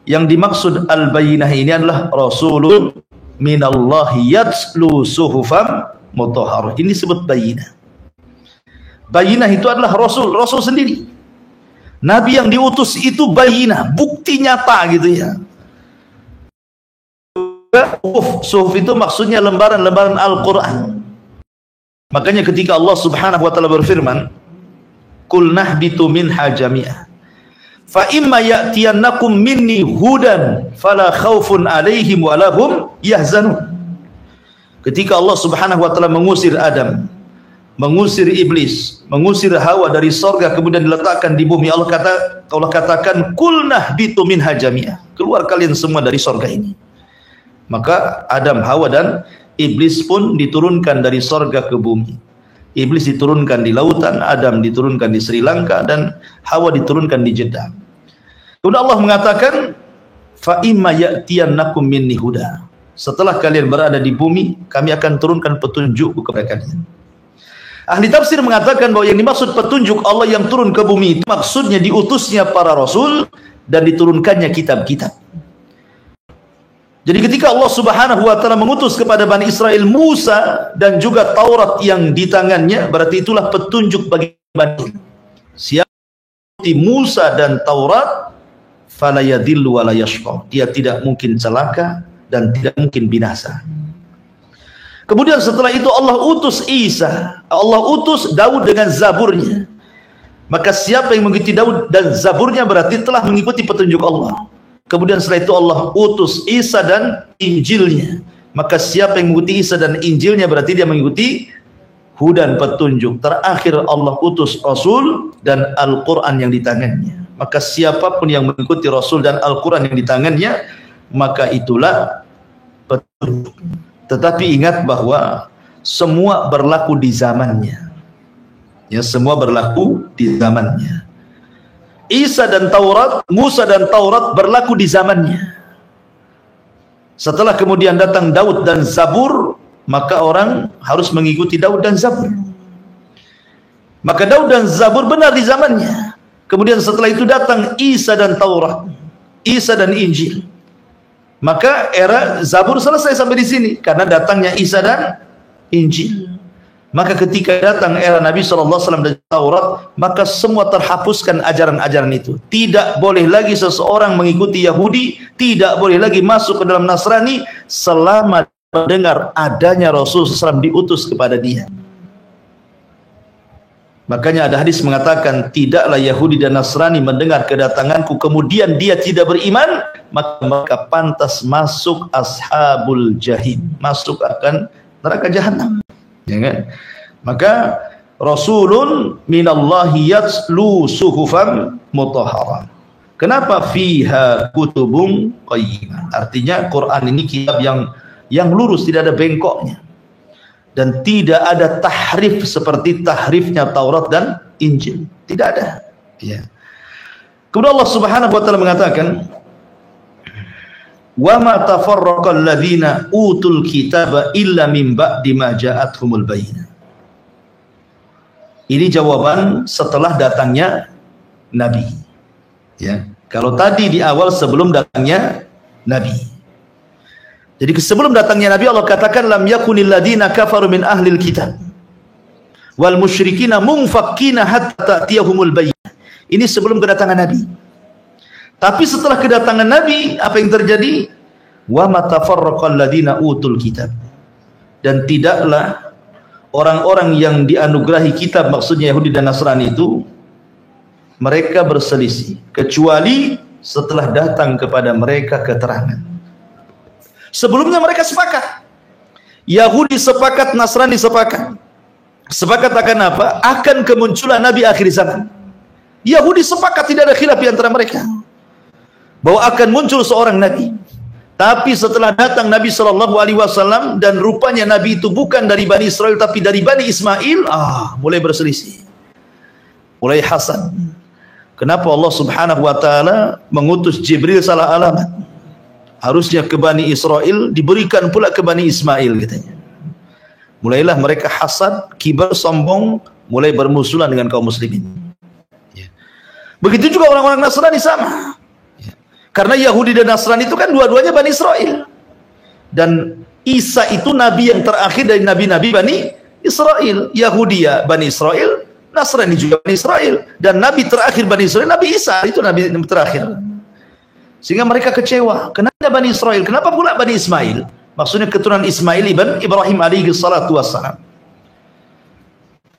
Yang dimaksud al-bayyinah ini adalah rasulun minallahi yatslu suhufam mutahharah. Ini disebut bayyinah. Bayyinah itu adalah Rasul sendiri. Nabi yang diutus itu bayyinah, bukti nyata gitu ya. Suhuf itu maksudnya lembaran-lembaran Al-Quran. Makanya ketika Allah Subhanahu wa taala berfirman, "Qul nahbitu minha jami'ah. Fa imma ya'tiyannakum minni hudan fala khaufun 'alaihim wa lahum yahzanun." Ketika Allah Subhanahu wa taala mengusir Adam, mengusir iblis, mengusir Hawa dari sorga, kemudian diletakkan di bumi, Allah katakan kulnah bitu minha jami'ah, keluar kalian semua dari sorga ini. Maka Adam, Hawa dan iblis pun diturunkan dari sorga ke bumi. Iblis diturunkan di lautan, Adam diturunkan di Sri Lanka, dan Hawa diturunkan di Jeddah. Kemudian Allah mengatakan fa imma ya'tiyannakum minni huda, setelah kalian berada di bumi, kami akan turunkan petunjuk kepada kalian. Ahli tafsir mengatakan bahwa yang dimaksud petunjuk Allah yang turun ke bumi itu maksudnya diutusnya para rasul dan diturunkannya kitab-kitab. Jadi ketika Allah Subhanahu wa taala mengutus kepada Bani Israel Musa dan juga Taurat yang di tangannya, berarti itulah petunjuk bagi Bani. Siapa Musa dan Taurat, fala yadhillu wa la yashqa, dia tidak mungkin celaka dan tidak mungkin binasa. Kemudian setelah itu Allah utus Isa, Allah utus Daud dengan Zaburnya. Maka siapa yang mengikuti Daud dan Zaburnya berarti telah mengikuti petunjuk Allah. Kemudian setelah itu Allah utus Isa dan Injilnya. Maka siapa yang mengikuti Isa dan Injilnya berarti dia mengikuti hudan, petunjuk. Terakhir Allah utus Rasul dan Al-Quran yang di tangannya. Maka siapapun yang mengikuti Rasul dan Al-Quran yang di tangannya, maka itulah petunjuk. Tetapi ingat bahwa semua berlaku di zamannya. Ya, semua berlaku di zamannya. Isa dan Taurat, Musa dan Taurat berlaku di zamannya. Setelah kemudian datang Daud dan Zabur, maka orang harus mengikuti Daud dan Zabur. Maka Daud dan Zabur benar di zamannya. Kemudian setelah itu datang Isa dan Taurat, Isa dan Injil. Maka era Zabur selesai sampai di sini karena datangnya Isa dan Injil. Maka ketika datang era Nabi SAW dan Taurat, maka semua terhapuskan ajaran-ajaran itu. Tidak boleh lagi seseorang mengikuti Yahudi, tidak boleh lagi masuk ke dalam Nasrani selama mendengar adanya Rasul SAW diutus kepada dia. Makanya ada hadis mengatakan, tidaklah Yahudi dan Nasrani mendengar kedatanganku kemudian dia tidak beriman, maka mereka pantas masuk ashabul jahim, masuk akan neraka jahanam. Ya kan? Maka Rasulun minallahi yatslu suhufan mutahharah. Kenapa fiha kutubun qayyimah? Artinya Quran ini kitab yang lurus, tidak ada bengkoknya. Dan tidak ada tahrif seperti tahrifnya Taurat dan Injil. Tidak ada. Ya. Kemudian Allah Subhanahu wa taala mengatakan, "Wa ma tafarraqal ladzina utul kitaba illa min ba'di ma ja'atuhumul bayyinah." Ini jawaban setelah datangnya Nabi. Ya. Kalau tadi di awal sebelum datangnya Nabi. Jadi sebelum datangnya Nabi, Allah katakan lam yakunil ladina kafaru min ahlil kitab wal musyrikina munfakkina hatta ta'tiyahumul bayyinah. Ini sebelum kedatangan Nabi. Tapi setelah kedatangan Nabi, apa yang terjadi? Wa matafarraqal ladina utul kitab. Dan tidaklah orang-orang yang dianugerahi kitab, maksudnya Yahudi dan Nasrani itu, mereka berselisih kecuali setelah datang kepada mereka keterangan. Sebelumnya mereka sepakat. Yahudi sepakat, Nasrani sepakat. Sepakat akan apa? Akan kemunculan Nabi akhir zaman. Yahudi sepakat, tidak ada khilaf di antara mereka bahwa akan muncul seorang Nabi. Tapi setelah datang Nabi SAW dan rupanya Nabi itu bukan dari Bani Israel tapi dari Bani Ismail, mulai berselisih, mulai hasad. Kenapa Allah Subhanahu wa taala mengutus Jibril salah alamat? Harusnya ke Bani Israel, diberikan pula ke Bani Ismail katanya. Mulailah mereka hasad, kibar, sombong, mulai bermusuhan dengan kaum muslimin. Ya. Begitu juga orang-orang Nasrani sama. Ya. Karena Yahudi dan Nasrani itu kan dua-duanya Bani Israel. Dan Isa itu nabi yang terakhir dari nabi-nabi Bani Israel. Yahudi ya Bani Israel, Nasrani juga Bani Israel. Dan nabi terakhir Bani Israel, Nabi Isa, itu nabi terakhir. Sehingga mereka kecewa. Kenapa Bani Israel? Kenapa pula Bani Ismail? Maksudnya keturunan Ismail ibn Ibrahim alaihi salatu wassalam.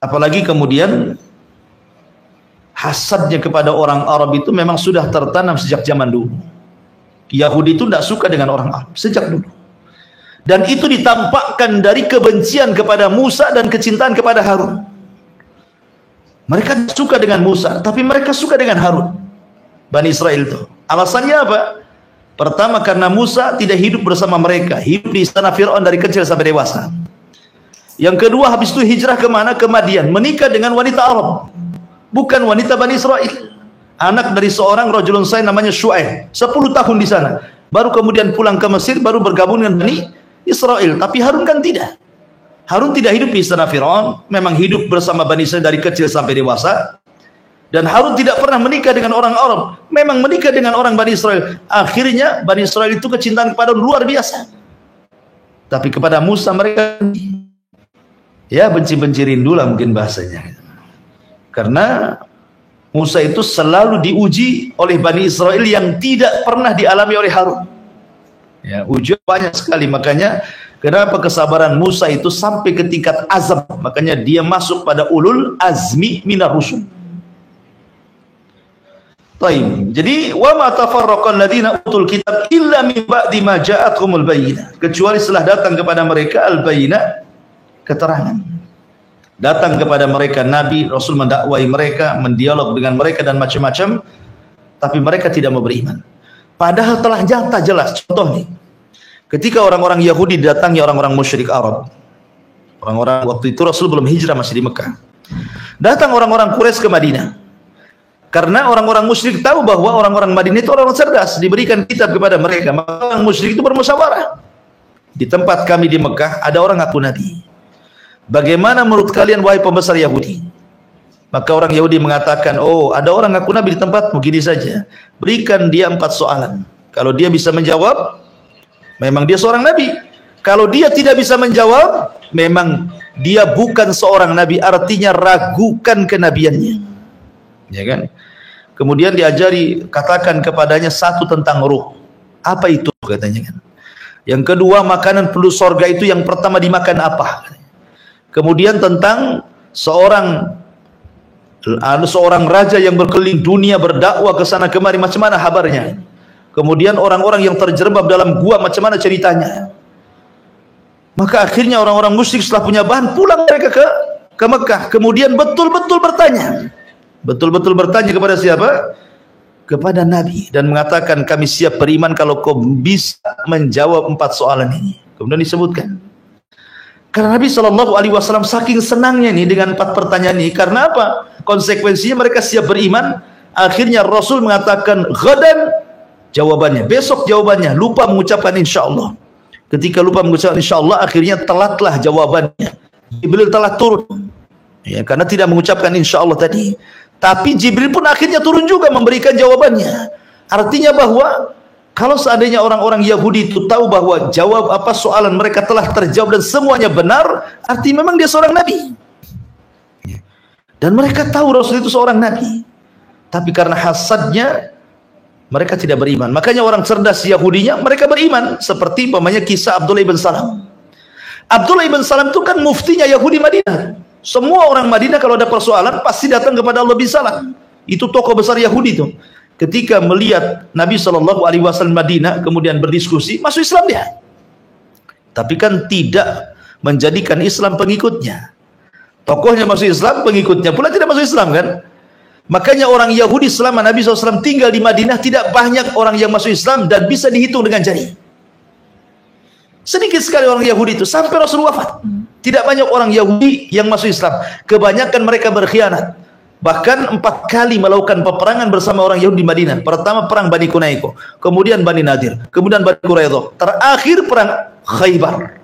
Apalagi kemudian hasadnya kepada orang Arab itu memang sudah tertanam sejak zaman dulu. Yahudi itu tidak suka dengan orang Arab sejak dulu. Dan itu ditampakkan dari kebencian kepada Musa dan kecintaan kepada Harun. Mereka suka dengan Musa, tapi mereka suka dengan Harun. Bani Israel itu. Alasannya apa? Pertama, karena Musa tidak hidup bersama mereka, hidup di istana Fir'aun dari kecil sampai dewasa. Yang kedua, habis itu hijrah kemana? Ke Madian, menikah dengan wanita Arab, bukan wanita Bani Israel. Anak dari seorang rajulun salih namanya Syu'aib, 10 tahun di sana. Baru kemudian pulang ke Mesir, baru bergabung dengan Bani Israel. Tapi Harun kan tidak. Harun tidak hidup di istana Fir'aun, memang hidup bersama Bani Israel dari kecil sampai dewasa. Dan Harun tidak pernah menikah dengan orang Arab, memang menikah dengan orang Bani Israel. Akhirnya Bani Israel itu kecintaan kepada luar biasa. Tapi kepada Musa mereka ya benci-benci rindu lah mungkin bahasanya. Karena Musa itu selalu diuji oleh Bani Israel yang tidak pernah dialami oleh Harun. Ya, ujian banyak sekali, makanya kenapa kesabaran Musa itu sampai ke tingkat azam, makanya dia masuk pada ulul azmi minar rusul. Baik. Jadi wa ma tafarraqal ladina utul kitab illa min ba'di ma ja'atuhumul bayyinah, kecuali setelah datang kepada mereka al-bayyinah, keterangan. Datang kepada mereka nabi, rasul mendakwai mereka, mendialog dengan mereka dan macam-macam, tapi mereka tidak mau beriman. Padahal telah nyata jelas. Contoh nih, ketika orang-orang Yahudi datangi orang-orang musyrik Arab, orang-orang waktu itu Rasul belum hijrah, masih di Mekah. Datang orang-orang Quraisy ke Madinah. Karena orang-orang musyrik tahu bahwa orang-orang Madinah itu orang cerdas, diberikan kitab kepada mereka. Maka orang musyrik itu bermusyawarah. Di tempat kami di Mekah ada orang ngaku nabi. Bagaimana menurut kalian wahai pembesar Yahudi? Maka orang Yahudi mengatakan, oh ada orang ngaku nabi di tempatmu, gini saja, berikan dia 4 soalan. Kalau dia bisa menjawab, memang dia seorang nabi. Kalau dia tidak bisa menjawab, memang dia bukan seorang nabi, artinya ragukan kenabiannya. Ya kan? Kemudian diajari, katakan kepadanya satu tentang ruh. Apa itu katanya kan? Yang kedua, makanan penduduk sorga itu yang pertama dimakan apa? Kemudian tentang seorang raja yang berkeliling dunia berdakwah ke sana kemari, macam mana kabarnya? Kemudian orang-orang yang terjerembab dalam gua, macam mana ceritanya? Maka akhirnya orang-orang musyrik setelah punya bahan, pulang mereka ke Mekah. Kemudian betul-betul bertanya. Betul-betul bertanya kepada siapa? Kepada Nabi, dan mengatakan kami siap beriman kalau kau bisa menjawab 4 soalan ini. Kemudian disebutkan, karena Nabi SAW saking senangnya nih dengan 4 pertanyaan ini. Karena apa? Konsekuensinya mereka siap beriman. Akhirnya Rasul mengatakan ghadan jawabannya, besok jawabannya, lupa mengucapkan insyaallah. Ketika lupa mengucapkan insyaallah, akhirnya telatlah jawabannya. Jibril telah turun, ya, karena tidak mengucapkan insyaallah tadi. Tapi Jibril pun akhirnya turun juga memberikan jawabannya. Artinya bahwa kalau seandainya orang-orang Yahudi itu tahu bahwa jawab apa soalan mereka telah terjawab dan semuanya benar, artinya memang dia seorang nabi. Dan mereka tahu Rasul itu seorang nabi. Tapi karena hasadnya mereka tidak beriman. Makanya orang cerdas Yahudinya mereka beriman, seperti umpamanya kisah Abdullah ibn Salam. Abdullah ibn Salam itu kan muftinya Yahudi Madinah. Semua orang Madinah kalau ada persoalan pasti datang kepada Allah bin Salam. Itu tokoh besar Yahudi itu. Ketika melihat Nabi SAW Madinah kemudian berdiskusi, masuk Islam dia. Tapi kan tidak menjadikan Islam pengikutnya. Tokohnya masuk Islam, pengikutnya pula tidak masuk Islam kan. Makanya orang Yahudi selama Nabi SAW tinggal di Madinah tidak banyak orang yang masuk Islam, dan bisa dihitung dengan jari. Sedikit sekali orang Yahudi itu sampai Rasul wafat. Tidak banyak orang Yahudi yang masuk Islam. Kebanyakan mereka berkhianat. Bahkan 4 kali melakukan peperangan bersama orang Yahudi di Madinah. Pertama perang Bani Kunaiko, kemudian Bani Nadir, kemudian Bani Quraidah, terakhir perang Khaybar.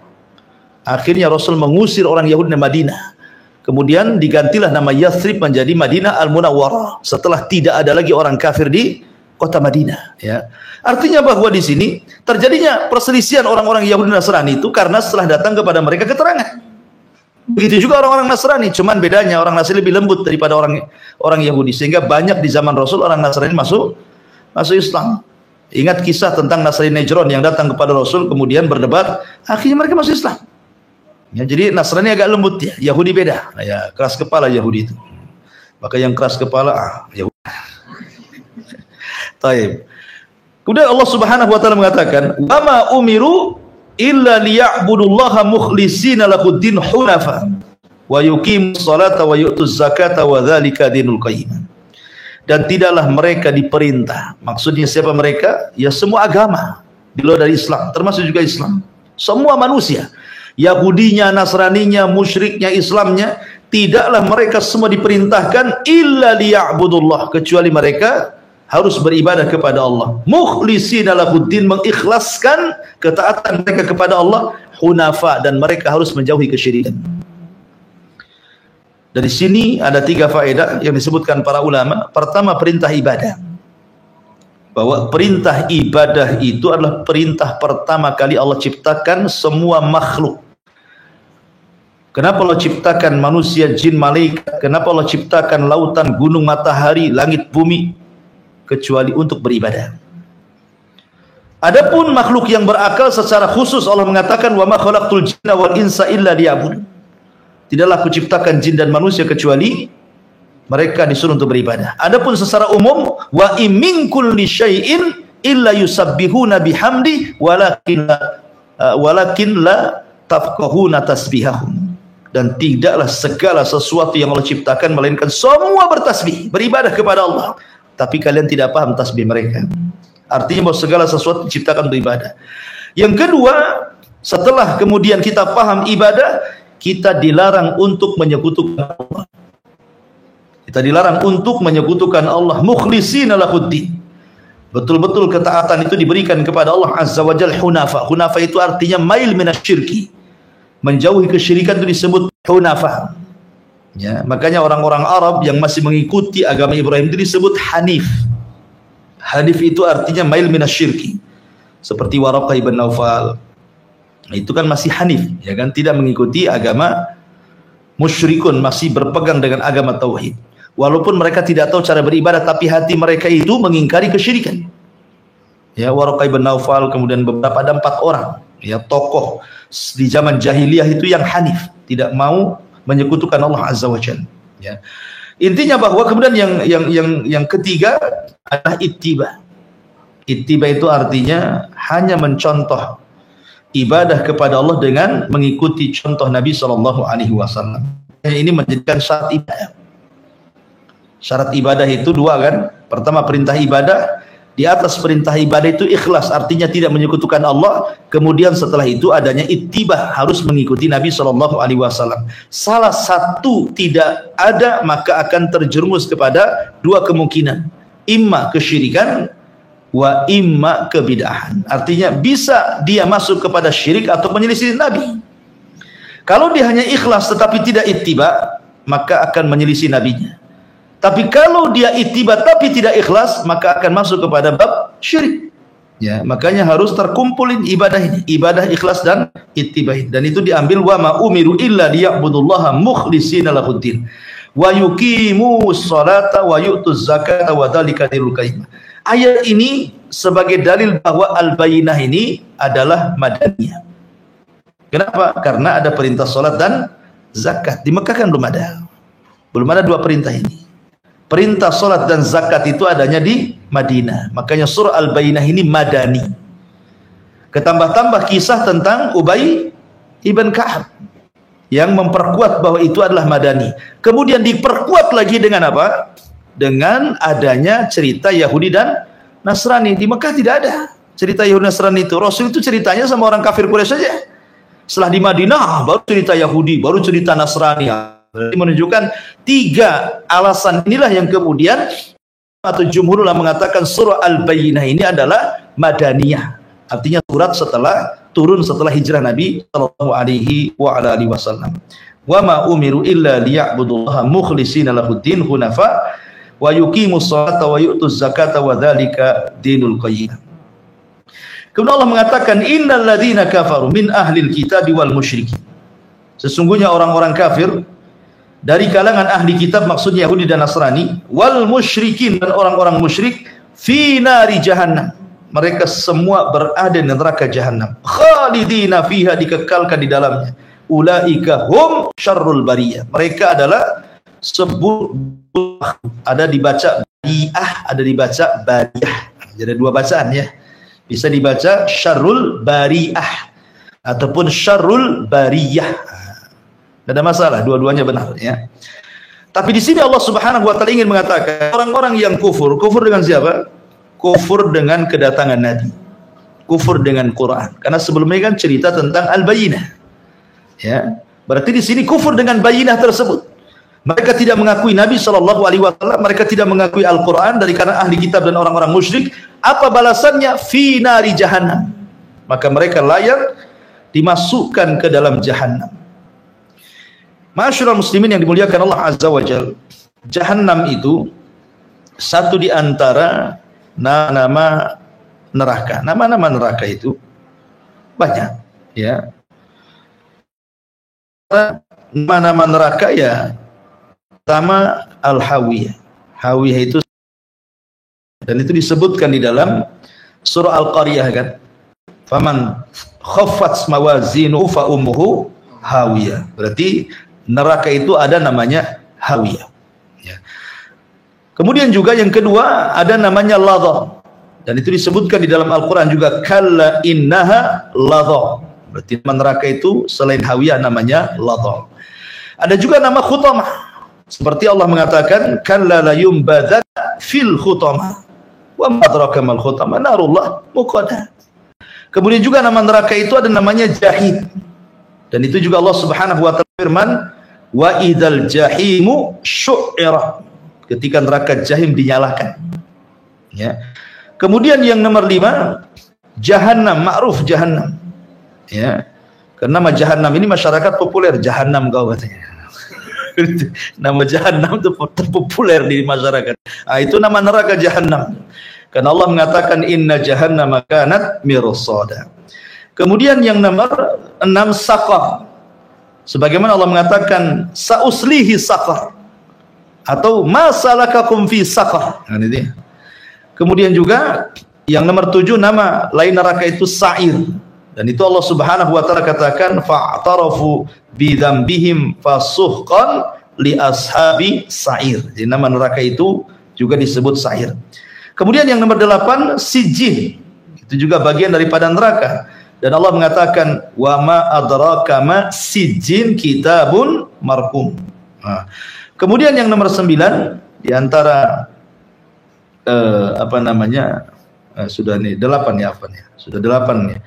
Akhirnya Rasul mengusir orang Yahudi di Madinah. Kemudian digantilah nama Yathrib menjadi Madinah Al-Munawwarah setelah tidak ada lagi orang kafir di kota Madinah, ya. Artinya bahwa di sini terjadinya perselisihan orang-orang Yahudi Nasrani itu karena setelah datang kepada mereka keterangan. Begitu juga orang-orang Nasrani, cuman bedanya orang Nasrani lebih lembut daripada orang Yahudi, sehingga banyak di zaman Rasul orang Nasrani masuk Islam. Ingat kisah tentang Nasrani Najran yang datang kepada Rasul kemudian berdebat, akhirnya mereka masuk Islam. Ya, jadi Nasrani agak lembut ya, Yahudi beda. Ya, keras kepala Yahudi itu. Maka yang keras kepala Yahudi. Taib. Kemudian Allah Subhanahu wa taala mengatakan, "Wa ma umiru illa liya'budullaha mukhlishina lahuddin hunafa wa yuqimus salata wa yu'tuz zakata wa dzalika dinul qayyim. Dan tidaklah mereka diperintah. Maksudnya siapa mereka? Ya semua agama di luar dari Islam, termasuk juga Islam. Semua manusia, Yahudinya, Nasraninya, musyriknya, Islamnya, tidaklah mereka semua diperintahkan illa liya'budullah, kecuali mereka harus beribadah kepada Allah. Mukhlishina lahuddin, mengikhlaskan ketaatan mereka kepada Allah, hunafa, dan mereka harus menjauhi kesyirikan. Dari sini ada 3 faedah yang disebutkan para ulama. Pertama, perintah ibadah. Bahwa perintah ibadah itu adalah perintah pertama kali Allah ciptakan semua makhluk. Kenapa Allah ciptakan manusia, jin, malaikat? Kenapa Allah ciptakan lautan, gunung, matahari, langit, bumi? Kecuali untuk beribadah. Adapun makhluk yang berakal secara khusus Allah mengatakan wa ma khalaqtul jinna wal insa illa liya'budun. Tidaklah aku ciptakan jin dan manusia kecuali mereka disuruh untuk beribadah. Adapun secara umum, wa in min kulli syai'in illa yusabbihuna bihamdi walakin la tafqahuna tasbihahum. Dan tidaklah segala sesuatu yang Allah ciptakan melainkan semua bertasbih, beribadah kepada Allah, tapi kalian tidak paham tasbih mereka. Artinya bahwa segala sesuatu diciptakan beribadah. Yang kedua, setelah kemudian kita paham ibadah, kita dilarang untuk menyekutukan Allah. Kita dilarang untuk menyekutukan Allah, mukhlishina lahuddin. Betul-betul ketaatan itu diberikan kepada Allah Azza wa Jalla, hunafa. Hunafa itu artinya mail minasyirki, menjauhi kesyirikan itu disebut hunafa. Ya, makanya orang-orang Arab yang masih mengikuti agama Ibrahim itu disebut hanif. Hanif itu artinya mail minasyirki. Seperti Waraqah ibn Naufal, itu kan masih hanif, ya kan, tidak mengikuti agama musyrikun, masih berpegang dengan agama tauhid. Walaupun mereka tidak tahu cara beribadah, tapi hati mereka itu mengingkari kesyirikan. Ya, Waraqah ibn Naufal, kemudian beberapa, ada 4 orang, ya, tokoh di zaman jahiliyah itu yang hanif, tidak mau menyekutukan Allah Azza wa Jalla. Ya. Intinya bahwa kemudian yang ketiga adalah ittiba. Ittiba itu artinya hanya mencontoh ibadah kepada Allah dengan mengikuti contoh Nabi SAW. Ini menjadikan syarat ibadah. Syarat ibadah itu 2 kan. Pertama, perintah ibadah. Di atas perintah ibadah itu ikhlas, artinya tidak menyekutukan Allah. Kemudian setelah itu adanya ittiba, harus mengikuti Nabi SAW. Salah satu tidak ada, maka akan terjerumus kepada 2 kemungkinan. Imma kesyirikan, wa imma kebid'ahan. Artinya bisa dia masuk kepada syirik atau menyelisih Nabi. Kalau dia hanya ikhlas tetapi tidak ittiba, maka akan menyelisih nabinya. Tapi kalau dia ittiba tapi tidak ikhlas, maka akan masuk kepada bab syirik. Ya, makanya harus terkumpulin ibadah ini, ibadah ikhlas dan ittiba. Dan itu diambil wa ma umiru illa liya'budullaha mukhlishina lahuddin wa yuqimus salata wa yu'tuz zakata wa dzalika dinul qayyim. Ayat ini sebagai dalil bahwa al-bayyinah ini adalah madaniyah. Kenapa? Karena ada perintah salat dan zakat. Di Mekah kan belum ada. Belum ada 2 perintah ini. Perintah salat dan zakat itu adanya di Madinah. Makanya surah Al-Bayyinah ini madani. Ketambah-tambah kisah tentang Ubay ibn Ka'ab yang memperkuat bahwa itu adalah madani. Kemudian diperkuat lagi dengan apa? Dengan adanya cerita Yahudi dan Nasrani. Di Mekah tidak ada cerita Yahudi Nasrani itu. Rasul itu ceritanya sama orang kafir Quraisy saja. Setelah di Madinah baru cerita Yahudi, baru cerita Nasrani. Jadi menunjukkan 3 alasan inilah yang kemudian atau jumhur ulama mengatakan surah Al-Bayyinah ini adalah madaniyah. Artinya surat turun setelah hijrah Nabi sallallahu alaihi wasallam. Wa ma umiru illa liya'budullaha mukhlishina lahuddin hunafa wa yuqimus salata wa yu'tuz zakata wa dzalika dinul qayyim. Kemudian Allah mengatakan innal ladzina kafaru min ahlil kitabi wal musyrikin. Sesungguhnya orang-orang kafir dari kalangan ahli kitab, maksudnya Yahudi dan Nasrani, wal musyrikin, dan orang-orang musyrik, fi nari jahannam, mereka semua berada di neraka jahannam, khalidina fiha, dikekalkan di dalamnya. Ulaika hum syarrul bariyah, mereka adalah ada dibaca bariah, ada dibaca bariyah. Jadi 2 bacaan ya. Bisa dibaca syarrul bariah. ataupun syarrul bariyah. Tidak ada masalah, dua-duanya benar ya. Tapi di sini Allah Subhanahu wa taala ingin mengatakan orang-orang yang kufur dengan siapa? Kufur dengan kedatangan Nabi. Kufur dengan Quran. Karena sebelumnya kan cerita tentang al-bayyinah. Ya. Berarti di sini kufur dengan bayyinah tersebut. Mereka tidak mengakui Nabi sallallahu alaihi wasallam, mereka tidak mengakui Al-Qur'an dari kalangan ahli kitab dan orang-orang musyrik. Apa balasannya? Fi nari jahannam. Maka mereka layak dimasukkan ke dalam jahannam. Ma'asyiral muslimin yang dimuliakan Allah Azza wa Jalla, jahannam itu satu di antara nama neraka. Nama-nama neraka itu banyak, ya. Nama-nama neraka ya, pertama Al-Hawiyah. Hawiyah itu, dan itu disebutkan di dalam surah Al-Qariyah kan. Faman khaffat mawazinu fa ummuhu hawiyah. Berarti neraka itu ada namanya Hawiyah. Ya. Kemudian juga yang kedua ada namanya Ladha. Dan itu disebutkan di dalam Al-Quran juga, kalla innaha ladha. Berarti nama neraka itu selain Hawiyah namanya Ladha. Ada juga nama Khutamah. Seperti Allah mengatakan, kalla la yumbadhan fil khutamah. Wa ma adraka mal khutamah narullah muqadah. Kemudian juga nama neraka itu ada namanya Jahim. Dan itu juga Allah Subhanahu wa taala firman, wa idzal jahimu syu'ira. Ketika neraka Jahim dinyalakan. Ya. Kemudian yang nomor 5, Jahannam, ma'ruf Jahannam. Ya. Karena nama Jahannam ini masyarakat populer, Jahannam kau katanya. Nama Jahannam itu terpopuler di masyarakat. Nah, itu nama neraka Jahannam. Karena Allah mengatakan inna jahannama kanat mirsada. Kemudian yang nomor 6, Saqar. Sebagaimana Allah mengatakan sauslihi saqar, atau ma salakakum fi saqar. Nah, ini dia. Kemudian juga yang nomor 7 nama lain neraka itu Sa'ir. Dan itu Allah Subhanahu wa taala katakan fa'tarafu bi dzambihim fasuhqan li ashabi Sa'ir. Jadi nama neraka itu juga disebut Sa'ir. Kemudian yang nomor 8 Sijjin. Itu juga bagian daripada neraka. Dan Allah mengatakan wa ma adraka ma sijjin kitabun marqum. Nah, kemudian yang nomor 9 di antara sudah nih 8 ya, sudah 8 nih.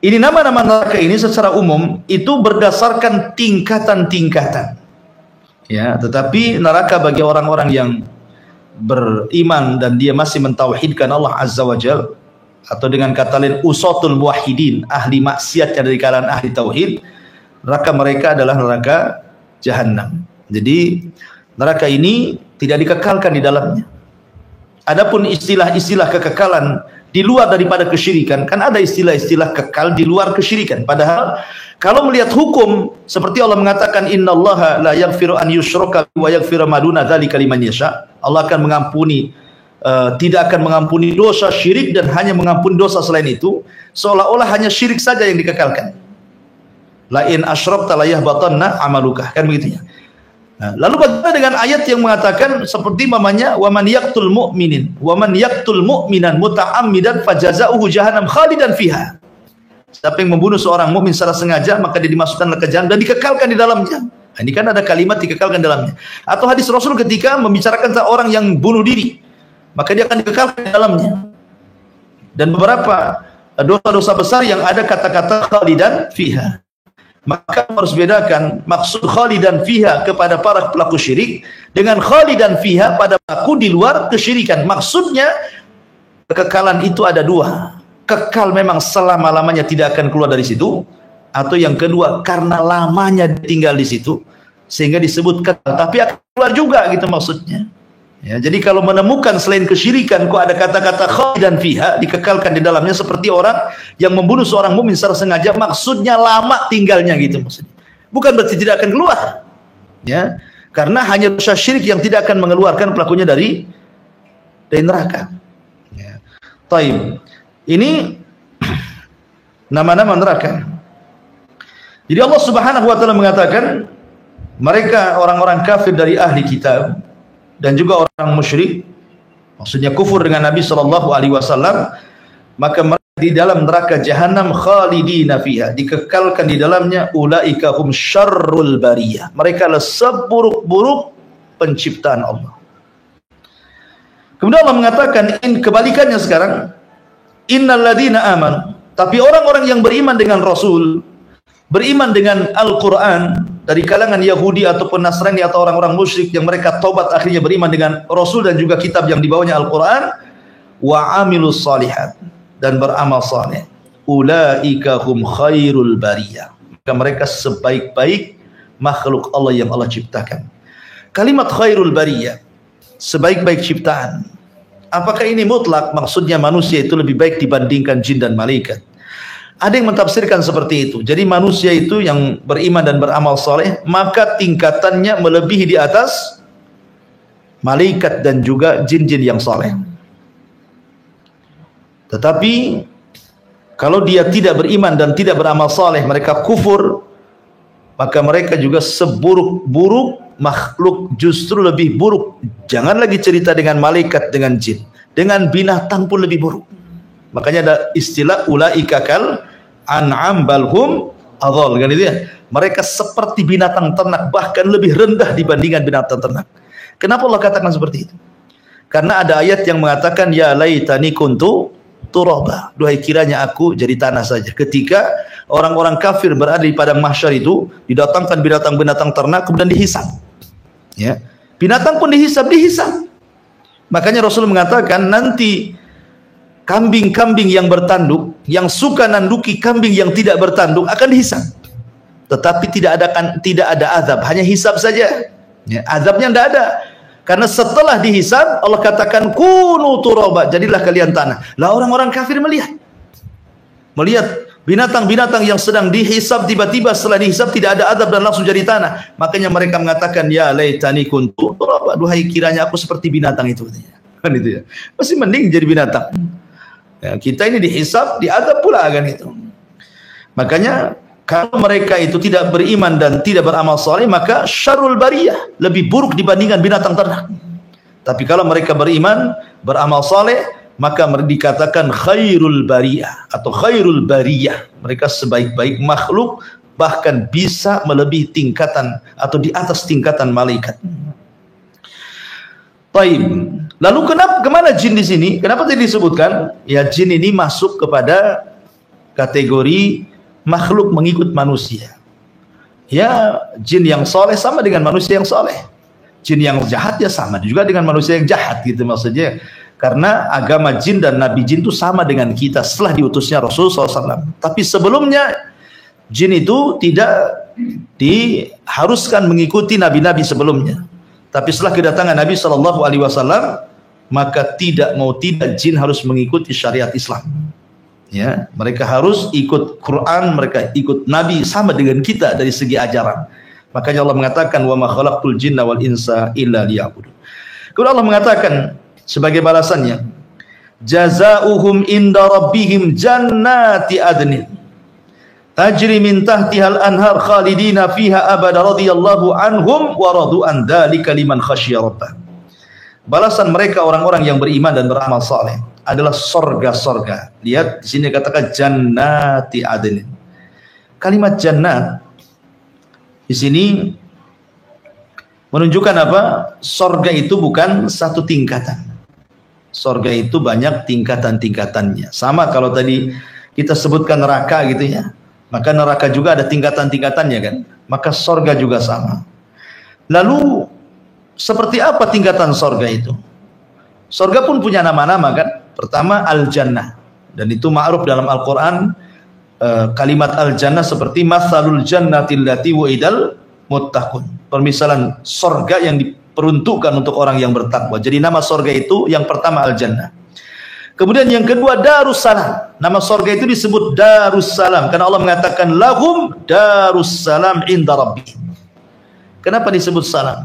Ini nama-nama neraka ini secara umum itu berdasarkan tingkatan-tingkatan. Ya, tetapi neraka bagi orang-orang yang beriman dan dia masih mentauhidkan Allah Azza wa Jalla, atau dengan kata lain usatul muwahhidin, ahli maksiat yang dari kalangan ahli tauhid, neraka mereka adalah neraka Jahannam. Jadi neraka ini tidak dikekalkan di dalamnya. Adapun istilah-istilah kekekalan di luar daripada kesyirikan, kan ada istilah-istilah kekal di luar kesyirikan. Padahal kalau melihat hukum, seperti Allah mengatakan innallaha la yaghfiru an yushraka wa yaghfiru ma duna dzalika liman yasha. Allah akan mengampuni, tidak akan mengampuni dosa syirik dan hanya mengampuni dosa selain itu, seolah-olah hanya syirik saja yang dikekalkan. La in asyrakta la yahbatanna amaluka, kan begitu ya. Nah, lalu bagaimana dengan ayat yang mengatakan seperti mamanya wa man yaqtul mu'minan muta'ammidan fajaza'uhu jahannam khalidan fiha. Siapa yang membunuh seorang mukmin secara sengaja maka dia dimasukkan ke jahannam dan dikekalkan di dalamnya. Nah, ini kan ada kalimat dikekalkan di dalamnya. Atau hadis Rasul ketika membicarakan tentang orang yang bunuh diri, maka dia akan dikekalkan di dalamnya. Dan beberapa dosa-dosa besar yang ada kata-kata khalidan fiha. Maka harus bedakan maksud khalidan fiha kepada para pelaku syirik dengan khalidan fiha pada pelaku di luar kesyirikan. Maksudnya kekekalan itu ada dua. Kekal memang selama-lamanya tidak akan keluar dari situ, atau yang kedua karena lamanya tinggal di situ sehingga disebut kekal, tapi akan keluar juga gitu maksudnya. Ya, jadi kalau menemukan selain kesyirikan kok ada kata-kata khalidan fiha dikekalkan di dalamnya seperti orang yang membunuh seorang mukmin secara sengaja, maksudnya lama tinggalnya gitu maksudnya. Bukan berarti tidak akan keluar. Ya, karena hanya dosa syirik yang tidak akan mengeluarkan pelakunya dari neraka. Ya. Taib. Ini nama-nama neraka. Jadi Allah Subhanahu wa taala mengatakan mereka orang-orang kafir dari ahli kitab dan juga orang musyrik, maksudnya kufur dengan Nabi sallallahu alaihi wasallam, maka mereka di dalam neraka jahanam khalidina fiha, dikekalkan di dalamnya, ulaika hum syarrul bariyah, mereka adalah seburuk-buruk penciptaan Allah. Kemudian Allah mengatakan, kebalikannya sekarang, innal ladzina amanu, tapi orang-orang yang beriman dengan Rasul, beriman dengan Al-Quran, dari kalangan Yahudi ataupun Nasrani atau orang-orang musyrik yang mereka tobat akhirnya beriman dengan Rasul dan juga kitab yang dibawanya Al-Quran, wa amilus salihat, dan beramal saleh, ulaika hum khairul bariyah, maka mereka sebaik-baik makhluk Allah yang Allah ciptakan. Kalimat khairul bariyah, sebaik-baik ciptaan, apakah ini mutlak? Maksudnya manusia itu lebih baik dibandingkan jin dan malaikat? Ada yang mentafsirkan seperti itu. Jadi manusia itu yang beriman dan beramal saleh, maka tingkatannya melebihi di atas malaikat dan juga jin-jin yang saleh. Tetapi kalau dia tidak beriman dan tidak beramal saleh, mereka kufur, maka mereka juga seburuk-buruk makhluk, justru lebih buruk. Jangan lagi cerita dengan malaikat, dengan jin, dengan binatang pun lebih buruk. Makanya ada istilah ulaika kal an'am bal hum adhal, kan itu ya. Mereka seperti binatang ternak, bahkan lebih rendah dibandingkan binatang ternak. Kenapa Allah katakan seperti itu? Karena ada ayat yang mengatakan ya laitani kuntu turaba, duhai kiranya aku jadi tanah saja. Ketika orang-orang kafir berada di padang mahsyar itu, didatangkan binatang-binatang ternak kemudian dihisab. Ya, binatang pun dihisab. Makanya Rasul mengatakan nanti kambing-kambing yang bertanduk, yang suka nanduki kambing yang tidak bertanduk akan dihisab. Tetapi tidak ada azab, hanya hisab saja. Ya, azabnya tidak ada. Karena setelah dihisab, Allah katakan kunu turaba, jadilah kalian tanah. Lah orang-orang kafir melihat binatang-binatang yang sedang dihisab, tiba-tiba setelah dihisab tidak ada azab dan langsung jadi tanah. Makanya mereka mengatakan ya laitani kuntu turaba, duhai kiranya aku seperti binatang itu. Kan itu ya. Masih mending jadi binatang. Ya, kita ini dihisab, diazab pula kan itu. Makanya kalau mereka itu tidak beriman dan tidak beramal saleh, maka syarrul bariyah, lebih buruk dibandingkan binatang ternak. Tapi kalau mereka beriman, beramal saleh, maka dikatakan khairul bariyah atau khairul bariyah. Mereka sebaik-baik makhluk, bahkan bisa melebihi tingkatan atau di atas tingkatan malaikat. Baik. Lalu kemana jin di sini? Kenapa tadi disebutkan? Ya, jin ini masuk kepada kategori makhluk mengikut manusia. Ya, jin yang soleh sama dengan manusia yang soleh. Jin yang jahat ya sama juga dengan manusia yang jahat, gitu maksudnya. Karena agama jin dan nabi jin itu sama dengan kita setelah diutusnya Rasul SAW. Tapi sebelumnya jin itu tidak diharuskan mengikuti nabi-nabi sebelumnya. Tapi setelah kedatangan Nabi SAW, maka tidak jin harus mengikuti syariat Islam. Ya, mereka harus ikut Quran, mereka ikut Nabi sama dengan kita dari segi ajaran. Makanya Allah mengatakan wa ma khalaqtul jinna wal insa illa liya'budun. Kemudian Allah mengatakan sebagai balasannya, jazaohum inda rabbihim jannati adnin tajri min tahtihal anhar khalidina fiha abada radhiyallahu anhum wa radu an dzalika liman khasyiya rabbah. Balasan mereka orang-orang yang beriman dan beramal saleh adalah sorga-sorga. Lihat di sini katakan jannati adnin. Kalimat jannat di sini menunjukkan apa? Sorga itu bukan satu tingkatan. Sorga itu banyak tingkatan-tingkatannya. Sama kalau tadi kita sebutkan neraka gitu ya. Maka neraka juga ada tingkatan-tingkatannya kan. Maka sorga juga sama. Lalu seperti apa tingkatan sorga itu? Sorga pun punya nama-nama kan. Pertama al-jannah, dan itu ma'ruf dalam Al-Quran. Kalimat al-jannah seperti mathalul jannatil lati wa'idal muttaqun, permisalan sorga yang diperuntukkan untuk orang yang bertakwa. Jadi nama sorga itu yang pertama al-jannah. Kemudian yang kedua Darussalam. Nama sorga itu disebut Darussalam karena Allah mengatakan lahum Darussalam inda rabbihim. Kenapa disebut salam?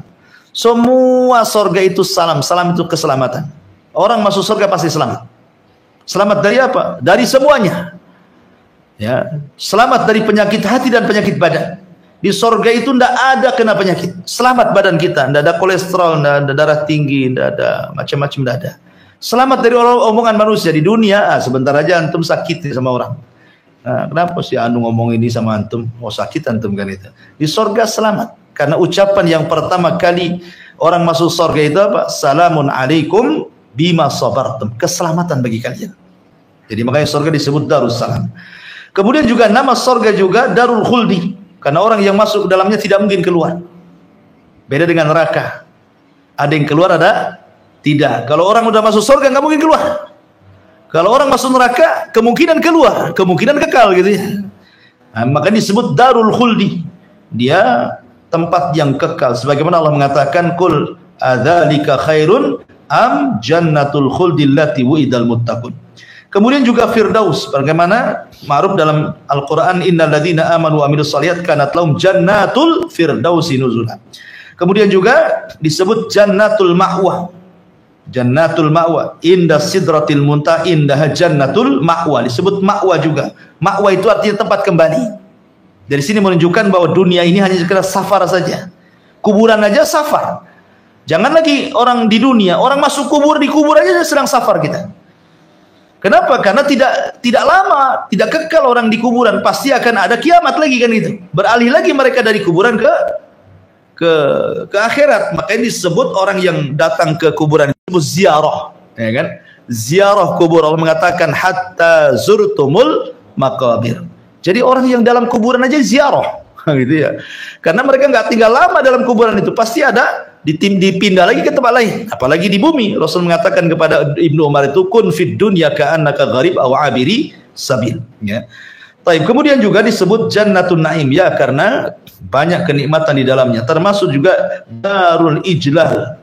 Semua sorga itu salam. Salam itu keselamatan. Orang masuk surga pasti selamat. Selamat dari apa? Dari semuanya. Ya, selamat dari penyakit hati dan penyakit badan. Di surga itu tidak ada kena penyakit. Selamat badan kita, tidak ada kolesterol, tidak ada darah tinggi, tidak ada macam-macam, tidak ada. Selamat dari omongan manusia di dunia. Sebentar aja antum sakit sama orang. Nah, kenapa sih anu ngomong ini sama antum? Mau sakit antum kan itu. Di sorga selamat. Karena ucapan yang pertama kali orang masuk sorga itu apa? Salamun alaikum bima sabartum. Keselamatan bagi kalian. Jadi makanya sorga disebut Darussalam. Kemudian juga nama sorga juga Darul Khuldi. Karena orang yang masuk ke dalamnya tidak mungkin keluar. Beda dengan neraka. Ada yang keluar, ada tidak. Kalau orang udah masuk sorga nggak mungkin keluar. Kalau orang masuk neraka kemungkinan keluar, kemungkinan kekal gitu ya. Nah, makanya disebut Darul Khuldi. Dia tempat yang kekal. Sebagaimana Allah mengatakan, "Qul adzalika khairun am jannatul khuldi allati wu'idal muttaqun." Kemudian juga Firdaus, bagaimana ma'ruf dalam Al-Qur'an, innal ladzina amanu wa amilus shalihat kanat lahum jannatul firdausi nuzula. Kemudian juga disebut Jannatul Ma'wa. Jannatul Ma'wa, inda sidratil muntaha indaha jannatul ma'wa. Disebut ma'wa juga. Ma'wa itu artinya tempat kembali. Dari sini menunjukkan bahwa dunia ini hanya sekedar safar saja. Kuburan aja safar. Jangan lagi orang di dunia, orang masuk kubur, di kubur aja sedang safar kita. Kenapa? Karena tidak lama, tidak kekal orang di kuburan. Pasti akan ada kiamat lagi kan itu. Beralih lagi mereka dari kuburan ke akhirat. Makanya disebut orang yang datang ke kuburan disebut ziarah, ya kan? Ziarah kubur. Allah mengatakan hatta zurtumul maqabir. Jadi orang yang dalam kuburan aja ziarah, gitu ya. Karena mereka nggak tinggal lama dalam kuburan itu, pasti ada dipindah lagi ke tempat lain. Apalagi di bumi. Rasul mengatakan kepada Ibnu Umar itu, kun fid dunya ka'annaka gharib aw abiri sabil, ya. Baik, kemudian juga disebut Jannatun Naim, ya, karena banyak kenikmatan di dalamnya, termasuk juga Darul Ijlal.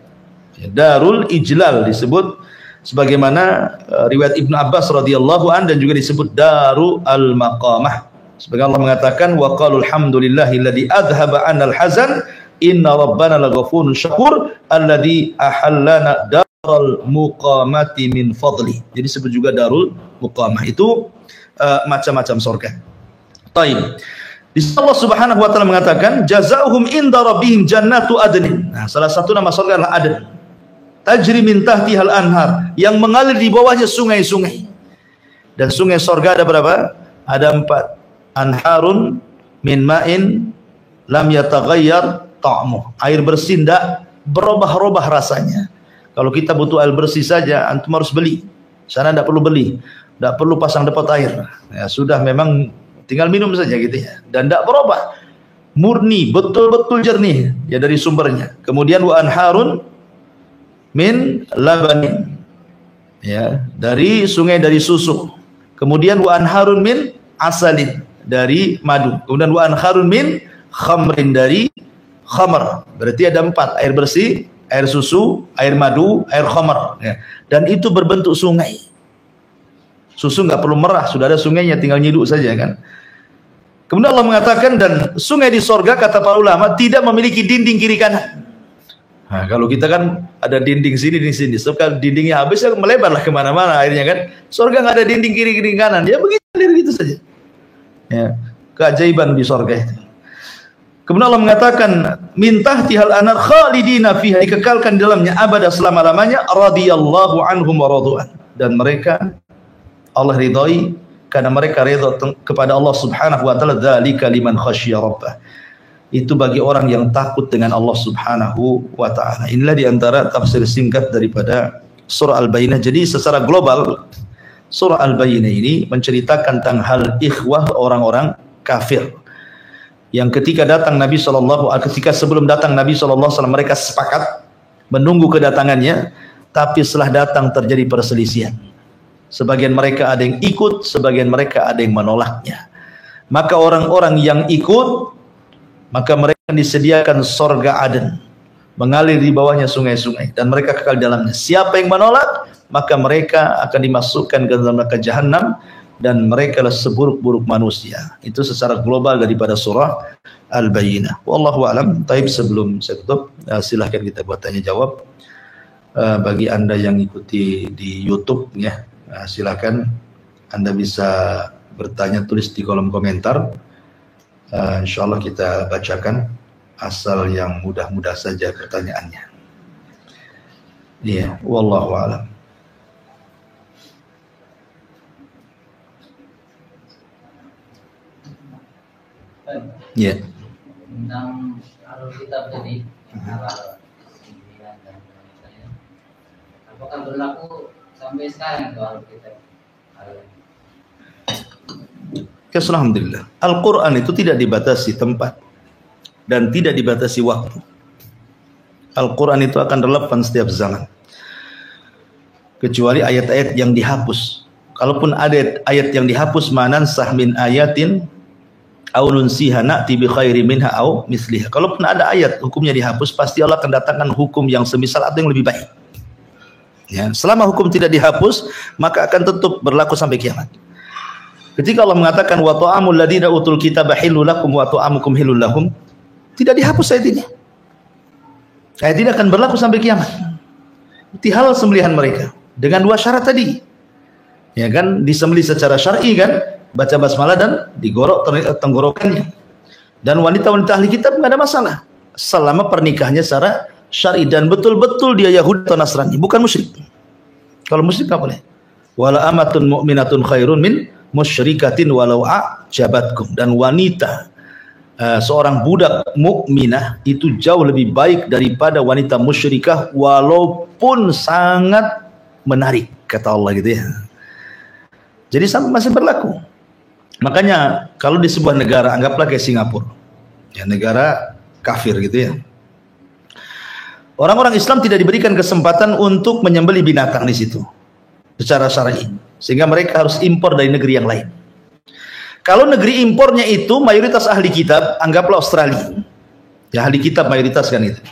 Darul Ijlal disebut sebagaimana riwayat Ibnu Abbas radhiyallahu an, dan juga disebut Darul Al-Maqamah. Sebagai Allah mengatakan, wa qalul hamdulillahilladzi adhaba 'anal hazan inna rabbana laghafurun syakur alladzi ahallana darul muqamati min fadli. Jadi disebut juga Darul Muqamah. Itu macam-macam surga. Taib. Di situ Allah Subhanahu wa taala mengatakan jazaohum inda rabbihim jannatu adnin. Nah, salah satu nama surga adalah Adn. Tajri min tahtihal anhar, yang mengalir di bawahnya sungai-sungai. Dan sungai surga ada berapa? Ada 4. Anharun min ma'in lam yataghayyar ta'muh. Air bersih tidak berubah-ubah rasanya. Kalau kita butuh air bersih saja, antum harus beli. Sana tidak perlu beli. Tidak perlu pasang depot air, ya sudah, memang tinggal minum saja gitu ya, dan tidak berubah, murni, betul-betul jernih ya dari sumbernya. Kemudian wa anharun min labanin, ya, dari sungai dari susu. Kemudian wa anharun min asalin, dari madu. Kemudian wa anharun min khamrin, dari khamr. Berarti ada 4, air bersih, air susu, air madu, air khamr, ya. Dan itu berbentuk sungai. Susu nggak perlu merah, sudah ada sungainya, tinggal nyiduk saja kan. Kemudian Allah mengatakan, dan sungai di sorga, kata para ulama, tidak memiliki dinding kiri kanan. Nah, kalau kita kan ada dinding sini, dinding sini. Sebab dindingnya habis, ya melebarlah kemana-mana akhirnya kan. Sorga nggak ada dinding kiri kanan, ya begitu saja. Ya, keajaiban di sorga itu. Kemudian Allah mengatakan, min tahtihal anar khalidina fiha, dikekalkan di dalamnya abada selama-lamanya, radhiyallahu anhum wa radu'an. Dan mereka Allah ridhai karena mereka ridha kepada Allah Subhanahu wa taala. Dzalika liman khasyya rabbah. Itu bagi orang yang takut dengan Allah Subhanahu wa taala. Inilah di antara tafsir singkat daripada surah Al-Bayyinah. Jadi secara global surah Al-Bayyinah ini menceritakan tentang hal ikhwah orang-orang kafir. Yang ketika sebelum datang Nabi sallallahu alaihi wasallam mereka sepakat menunggu kedatangannya, tapi setelah datang terjadi perselisihan. Sebagian mereka ada yang ikut, sebagian mereka ada yang menolaknya. Maka orang-orang yang ikut, maka mereka disediakan sorga Aden, mengalir di bawahnya sungai-sungai, dan mereka kekal di dalamnya. Siapa yang menolak, maka mereka akan dimasukkan ke dalam neraka Jahannam, dan mereka adalah seburuk-buruk manusia. Itu secara global daripada surah Al-Bayyinah. Wallahu a'lam. Taib, sebelum saya tutup, silahkan kita buat tanya jawab. Bagi Anda yang ikuti di YouTube, ya, silakan Anda bisa bertanya, tulis di kolom komentar. Insyaallah kita bacakan, asal yang mudah-mudah saja pertanyaannya. Iya, wallahu a'lam. Ya. Tentang alur kitab tadi, halal sembilan dan lain-lain. Apakah berlaku sampai sekarang itu alur kitab? Alhamdulillah. Al-Quran itu tidak dibatasi tempat dan tidak dibatasi waktu. Al-Quran itu akan relevan setiap zaman. Kecuali ayat-ayat yang dihapus. Kalaupun ada ayat yang dihapus, manansah min ayatin aw nunsiha na'ti bi khairi minha aw misliha. Kalaupun ada ayat hukumnya dihapus, pasti Allah akan datangkan hukum yang semisal atau yang lebih baik. Ya, selama hukum tidak dihapus, maka akan tetap berlaku sampai kiamat. Ketika Allah mengatakan wa ta'amul ladzina utul kitaba halal lakum wa ta'amukum halal lahum, tidak dihapus ayat ini. Ayat ini akan berlaku sampai kiamat. Itu halal sembelihan mereka dengan dua syarat tadi. Ya kan, disembelih secara syar'i kan, baca basmalah dan digorok tenggorokannya. Dan wanita-wanita ahli kitab enggak ada masalah selama pernikahannya secara syar'i dan betul-betul dia Yahudi atau Nasrani, bukan musyrik. Kalau musyrik enggak boleh. Wala amatun mu'minatun khairun min musyrikatin walau a'jabatkum. Dan wanita seorang budak mukminah itu jauh lebih baik daripada wanita musyrikah walaupun sangat menarik, kata Allah gitu ya. Jadi masih berlaku. Makanya kalau di sebuah negara, anggaplah kayak Singapura, ya negara kafir gitu ya, orang-orang Islam tidak diberikan kesempatan untuk menyembelih binatang di situ secara syar'i, sehingga mereka harus impor dari negeri yang lain. Kalau negeri impornya itu mayoritas ahli kitab, anggaplah Australia, ya ahli kitab mayoritas kan itu.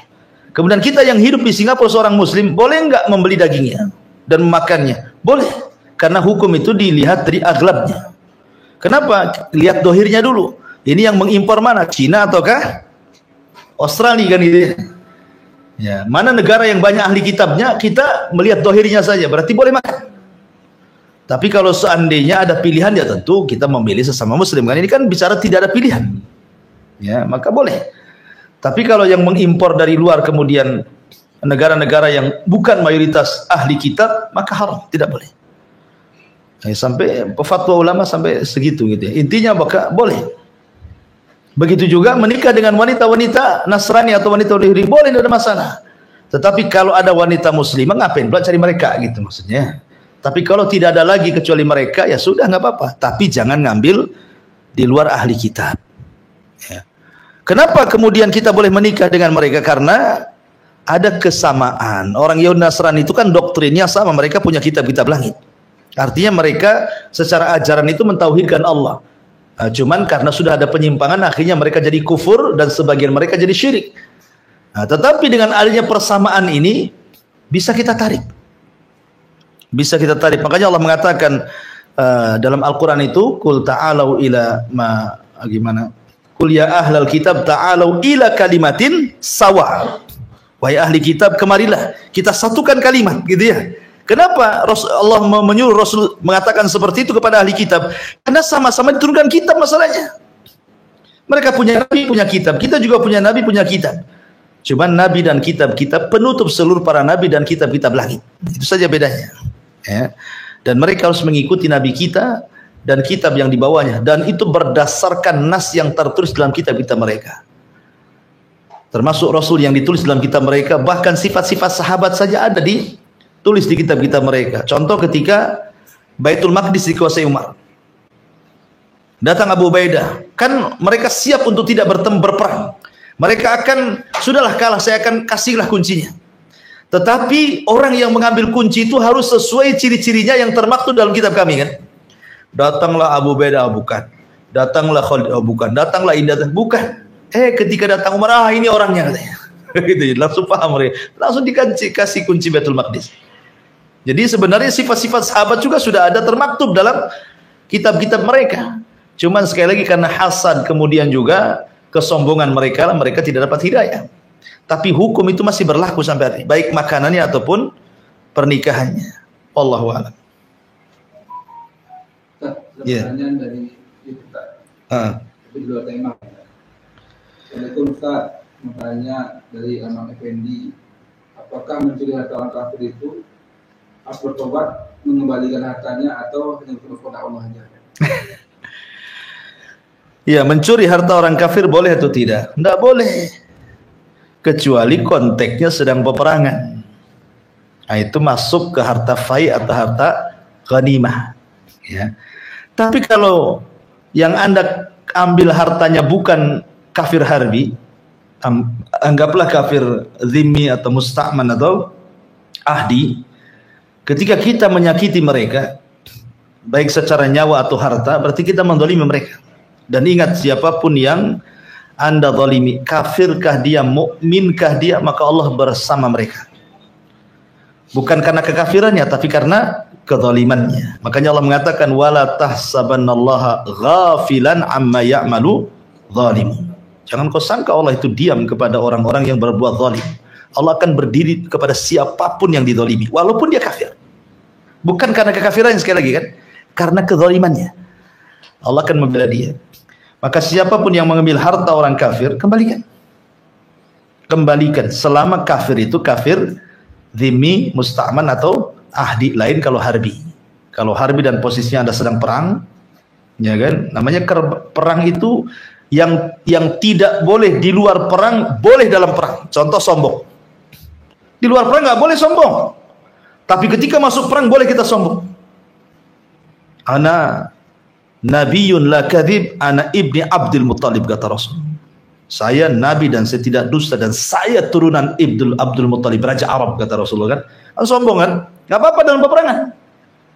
Kemudian kita yang hidup di Singapura seorang Muslim, boleh nggak membeli dagingnya dan memakannya? Boleh, karena hukum itu dilihat dari aglabnya. Kenapa? Lihat dohirnya dulu. Ini yang mengimpor mana? Cina ataukah Australia kan itu? Ya, mana negara yang banyak ahli kitabnya, kita melihat dohirnya saja, berarti boleh makan. Tapi kalau seandainya ada pilihan, ya tentu kita memilih sesama Muslim. Kan ini kan bicara tidak ada pilihan, ya maka boleh. Tapi kalau yang mengimpor dari luar kemudian negara-negara yang bukan mayoritas ahli kitab, maka haram, tidak boleh. Sampai fatwa ulama sampai segitu gitu ya. Intinya maka boleh. Begitu juga menikah dengan wanita-wanita Nasrani atau wanita Yahudi, boleh, tidak ada masalah. Tetapi kalau ada wanita muslimah, ngapain pula cari mereka gitu maksudnya. Tapi kalau tidak ada lagi kecuali mereka, ya sudah nggak apa-apa. Tapi jangan ngambil di luar ahli kitab. Ya. Kenapa kemudian kita boleh menikah dengan mereka? Karena ada kesamaan. Orang Yahudi Nasrani itu kan doktrinnya sama, mereka punya kitab-kitab langit. Artinya mereka secara ajaran itu mentauhidkan Allah. Cuman karena sudah ada penyimpangan, akhirnya mereka jadi kufur dan sebagian mereka jadi syirik. Tetapi dengan adanya persamaan ini bisa kita tarik. Bisa kita tarik. Makanya Allah mengatakan dalam Al-Quran itu, Qul ta'alau ila ma gimana? Qul ya ahlal kitab ta'alau ila kalimatin sawa. Wahai ahli kitab, kemarilah kita satukan kalimat, gitu ya. Kenapa Allah menyuruh Rasul mengatakan seperti itu kepada ahli kitab? Karena sama-sama diturunkan kitab masalahnya. Mereka punya nabi, punya kitab. Kita juga punya nabi, punya kitab. Cuman nabi dan kitab-kitab penutup seluruh para nabi dan kitab-kitab langit. Itu saja bedanya. Ya. Dan mereka harus mengikuti nabi kita dan kitab yang dibawanya. Dan itu berdasarkan nas yang tertulis dalam kitab-kitab mereka. Termasuk Rasul yang ditulis dalam kitab mereka. Bahkan sifat-sifat sahabat saja ada tulis di kitab-kitab mereka. Contoh ketika Baitul Maqdis dikuasai Umar, datang Abu Ubaidah, kan mereka siap untuk tidak berperang. Mereka akan, sudahlah kalah, saya akan kasihlah kuncinya. Tetapi orang yang mengambil kunci itu harus sesuai ciri-cirinya yang termaktub dalam kitab kami kan. Datanglah Abu Ubaidah, bukan. Datanglah Khalid, bukan. Datanglah Indah, bukan. Ketika datang Umar, ini orangnya katanya. Gitu, langsung paham mereka. Langsung dikasih kunci Baitul Maqdis. Jadi sebenarnya sifat-sifat sahabat juga sudah ada termaktub dalam kitab-kitab mereka. Cuman sekali lagi karena hasad kemudian juga kesombongan mereka, mereka tidak dapat hidayah. Tapi hukum itu masih berlaku sampai hari ini, baik makanannya ataupun pernikahannya. Wallahu a'lam. Pertanyaan dari kita. Itu dua tema. Assalamualaikum Ustaz. Bertanya dari Anam Effendi, apakah mencuri harta orang kafir itu harus bertobat, mengembalikan hartanya, atau hanya bertobat kepada Allah saja? Ya, mencuri harta orang kafir boleh atau tidak? Tidak boleh. Kecuali konteksnya sedang peperangan. Nah, itu masuk ke harta fai atau harta ghanimah. Ya. Tapi kalau yang Anda ambil hartanya bukan kafir harbi, anggaplah kafir zimmi atau musta'man atau ahdi, ketika kita menyakiti mereka, baik secara nyawa atau harta, berarti kita menzalimi mereka. Dan ingat, siapapun yang Anda zalimi, kafirkah dia, mukminkah dia, maka Allah bersama mereka. Bukan karena kekafirannya, tapi karena kezalimannya. Makanya Allah mengatakan wala tahsabannallaha ghafilan amma ya'malu zalimun. Jangan kau sangka Allah itu diam kepada orang-orang yang berbuat zalim. Allah akan berdiri kepada siapapun yang dizalimi, walaupun dia kafir. Bukan karena kekafirannya, sekali lagi kan, karena kezalimannya. Allah akan membela dia. Maka siapapun yang mengambil harta orang kafir, kembalikan. Kembalikan. Selama kafir itu kafir zimmi, musta'man atau ahdi, lain kalau harbi. Kalau harbi dan posisinya Anda sedang perang, ya kan? Namanya perang itu yang tidak boleh di luar perang, boleh dalam perang. Contoh sombong. Di luar perang nggak boleh sombong. Tapi ketika masuk perang boleh kita sombong. Ana nabiyun la kadhib, ana ibni Abdul Muttalib, kata Rasul. Saya nabi dan saya tidak dusta, dan saya turunan Abdul Muttalib, raja Arab, kata Rasulullah kan. Sombong kan? Enggak apa-apa dalam peperangan.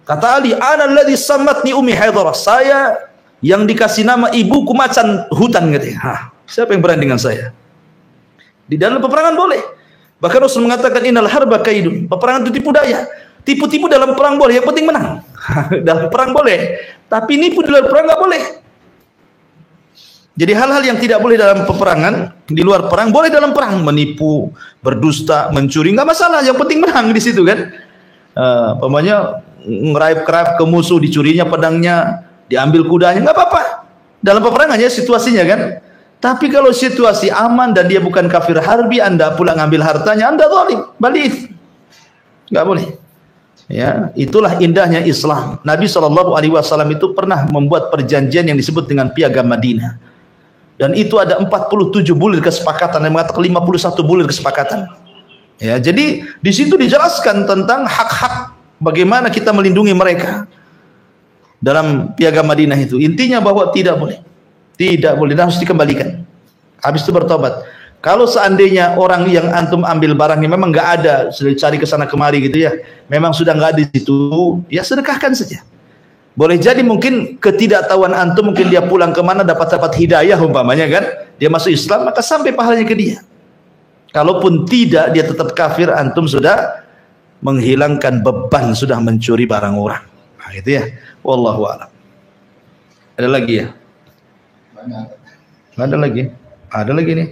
Kata Ali, ana alladhi sammatni ummi Haidarah. Saya yang dikasih nama ibuku macan hutan, katanya. Siapa yang berani dengan saya? Di dalam peperangan boleh. Bahkan Rasul mengatakan innal harba kaidun. Peperangan itu tipu daya. Tipu-tipu dalam perang boleh, yang penting menang. Dalam perang boleh, tapi nipu di luar perang nggak boleh. Jadi hal-hal yang tidak boleh dalam peperangan, di luar perang boleh dalam perang. Menipu, berdusta, mencuri, nggak masalah. Yang penting menang di situ kan. Pokoknya ngeraip-kerap ke musuh, dicurinya pedangnya, diambil kudanya, nggak apa-apa. Dalam peperangan ya situasinya kan. Tapi kalau situasi aman dan dia bukan kafir harbi, Anda pulang ngambil hartanya, Anda zalim, balik, nggak boleh. Ya, itulah indahnya Islam. Nabi SAW itu pernah membuat perjanjian yang disebut dengan Piagam Madinah. Dan itu ada 47 bulir kesepakatan, yang mengatakan 51 bulir kesepakatan. Ya, jadi di situ dijelaskan tentang hak-hak bagaimana kita melindungi mereka. Dalam Piagam Madinah itu intinya bahwa tidak boleh. Tidak boleh, dan harus dikembalikan. Habis itu bertobat. Kalau seandainya orang yang antum ambil barangnya memang nggak ada, sudah cari ke sana kemari gitu ya, memang sudah nggak ada di situ, ya sedekahkan saja. Boleh jadi mungkin ketidaktahuan antum, mungkin dia pulang kemana dapat hidayah umpamanya kan, dia masuk Islam, maka sampai pahalanya ke dia. Kalaupun tidak, dia tetap kafir, antum sudah menghilangkan beban, sudah mencuri barang orang. Nah, itu ya. Wallahu a'lam. Ada lagi ya? Ada lagi? Ada lagi nih.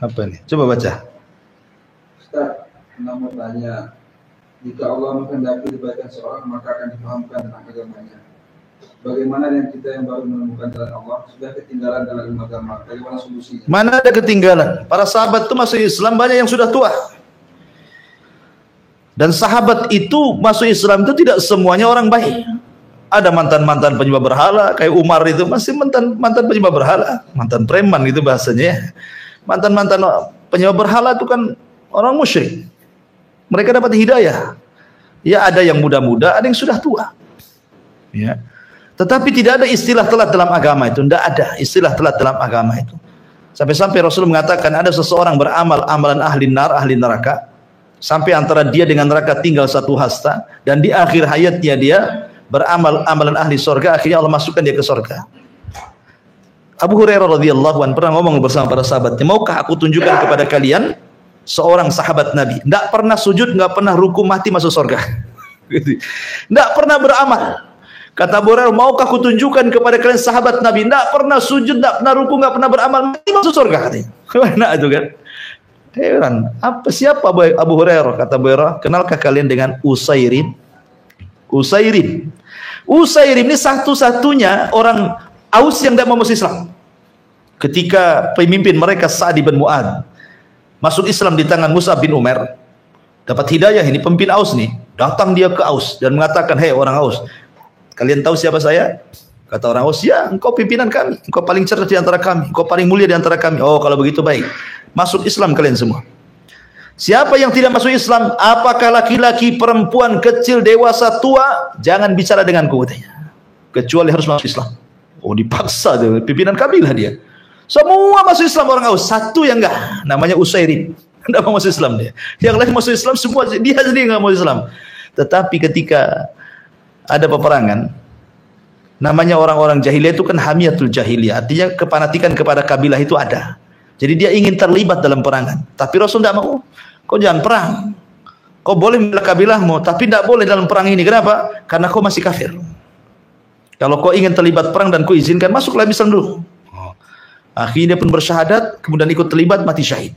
Apa nih? Coba baca. Ustaz, mau tanya, jika Allah menghendaki kebaikan seorang, maka akan dipahamkan tentang agamanya. Bagaimana dengan kita yang baru menemukan jalan Allah, sudah ketinggalan dalam ilmu agama? Bagaimana solusinya? Mana ada ketinggalan? Para sahabat itu masuk Islam banyak yang sudah tua. Dan sahabat itu masuk Islam itu tidak semuanya orang baik. Ada mantan-mantan penyembah berhala, kayak Umar itu masih mantan penyembah berhala, mantan preman gitu bahasanya. Mantan-mantan penyembah berhala itu kan orang musyrik. Mereka dapat hidayah. Ya, ada yang muda-muda, ada yang sudah tua. Ya. Tetapi tidak ada istilah telat dalam agama itu. Tidak ada istilah telat dalam agama itu. Sampai-sampai Rasul mengatakan ada seseorang beramal amalan ahli neraka, sampai antara dia dengan neraka tinggal satu hasta, dan di akhir hayatnya dia beramal amalan ahli surga, akhirnya Allah masukkan dia ke surga. Abu Hurairah radhiyallahu anhu pernah ngomong bersama para sahabatnya, maukah aku tunjukkan kepada kalian seorang sahabat Nabi, tidak pernah sujud, nggak pernah ruku, mati masuk surga. Tidak pernah beramal. Kata Abu Hurairah, maukah aku tunjukkan kepada kalian sahabat Nabi, tidak pernah sujud, tidak pernah ruku, nggak pernah beramal, mati masuk surga, katanya. Mana itu kan? Heran. Siapa Abu Hurairah? Kata Abu Hurairah, kenalkah kalian dengan Usairim? Usairim ini satu-satunya orang Aus yang tidak mau masuk Islam. Ketika pemimpin mereka Sa'd bin Mu'adz masuk Islam di tangan Mus'ab bin Umair, dapat hidayah, ini pemimpin Aus nih, datang dia ke Aus dan mengatakan, hei orang Aus, kalian tahu siapa saya? Kata orang Aus, ya engkau pimpinan kami, engkau paling cerdas di antara kami, engkau paling mulia di antara kami. Oh kalau begitu baik, masuk Islam kalian semua. Siapa yang tidak masuk Islam, apakah laki-laki, perempuan, kecil, dewasa, tua, jangan bicara denganku katanya, kecuali harus masuk Islam. Oh dipaksa tuh, pimpinan kabilah dia. Semua masuk Islam orang Aus, satu yang enggak, namanya Usairid, enggak mau masuk Islam dia. Yang lain masuk Islam semua, dia sendiri enggak mau Islam. Tetapi ketika ada peperangan, namanya orang-orang jahiliyah itu kan hamiyatul jahiliyah, artinya kefanatikan kepada kabilah itu ada. Jadi dia ingin terlibat dalam perangan, tapi Rasul tidak mau. Kau jangan perang, kau boleh membela kabilahmu, tapi tidak boleh dalam perang ini. Kenapa? Karena kau masih kafir. Kalau kau ingin terlibat perang dan kau izinkan, masuklah Islam dulu. Akhirnya dia pun bersyahadat, kemudian ikut terlibat, mati syahid.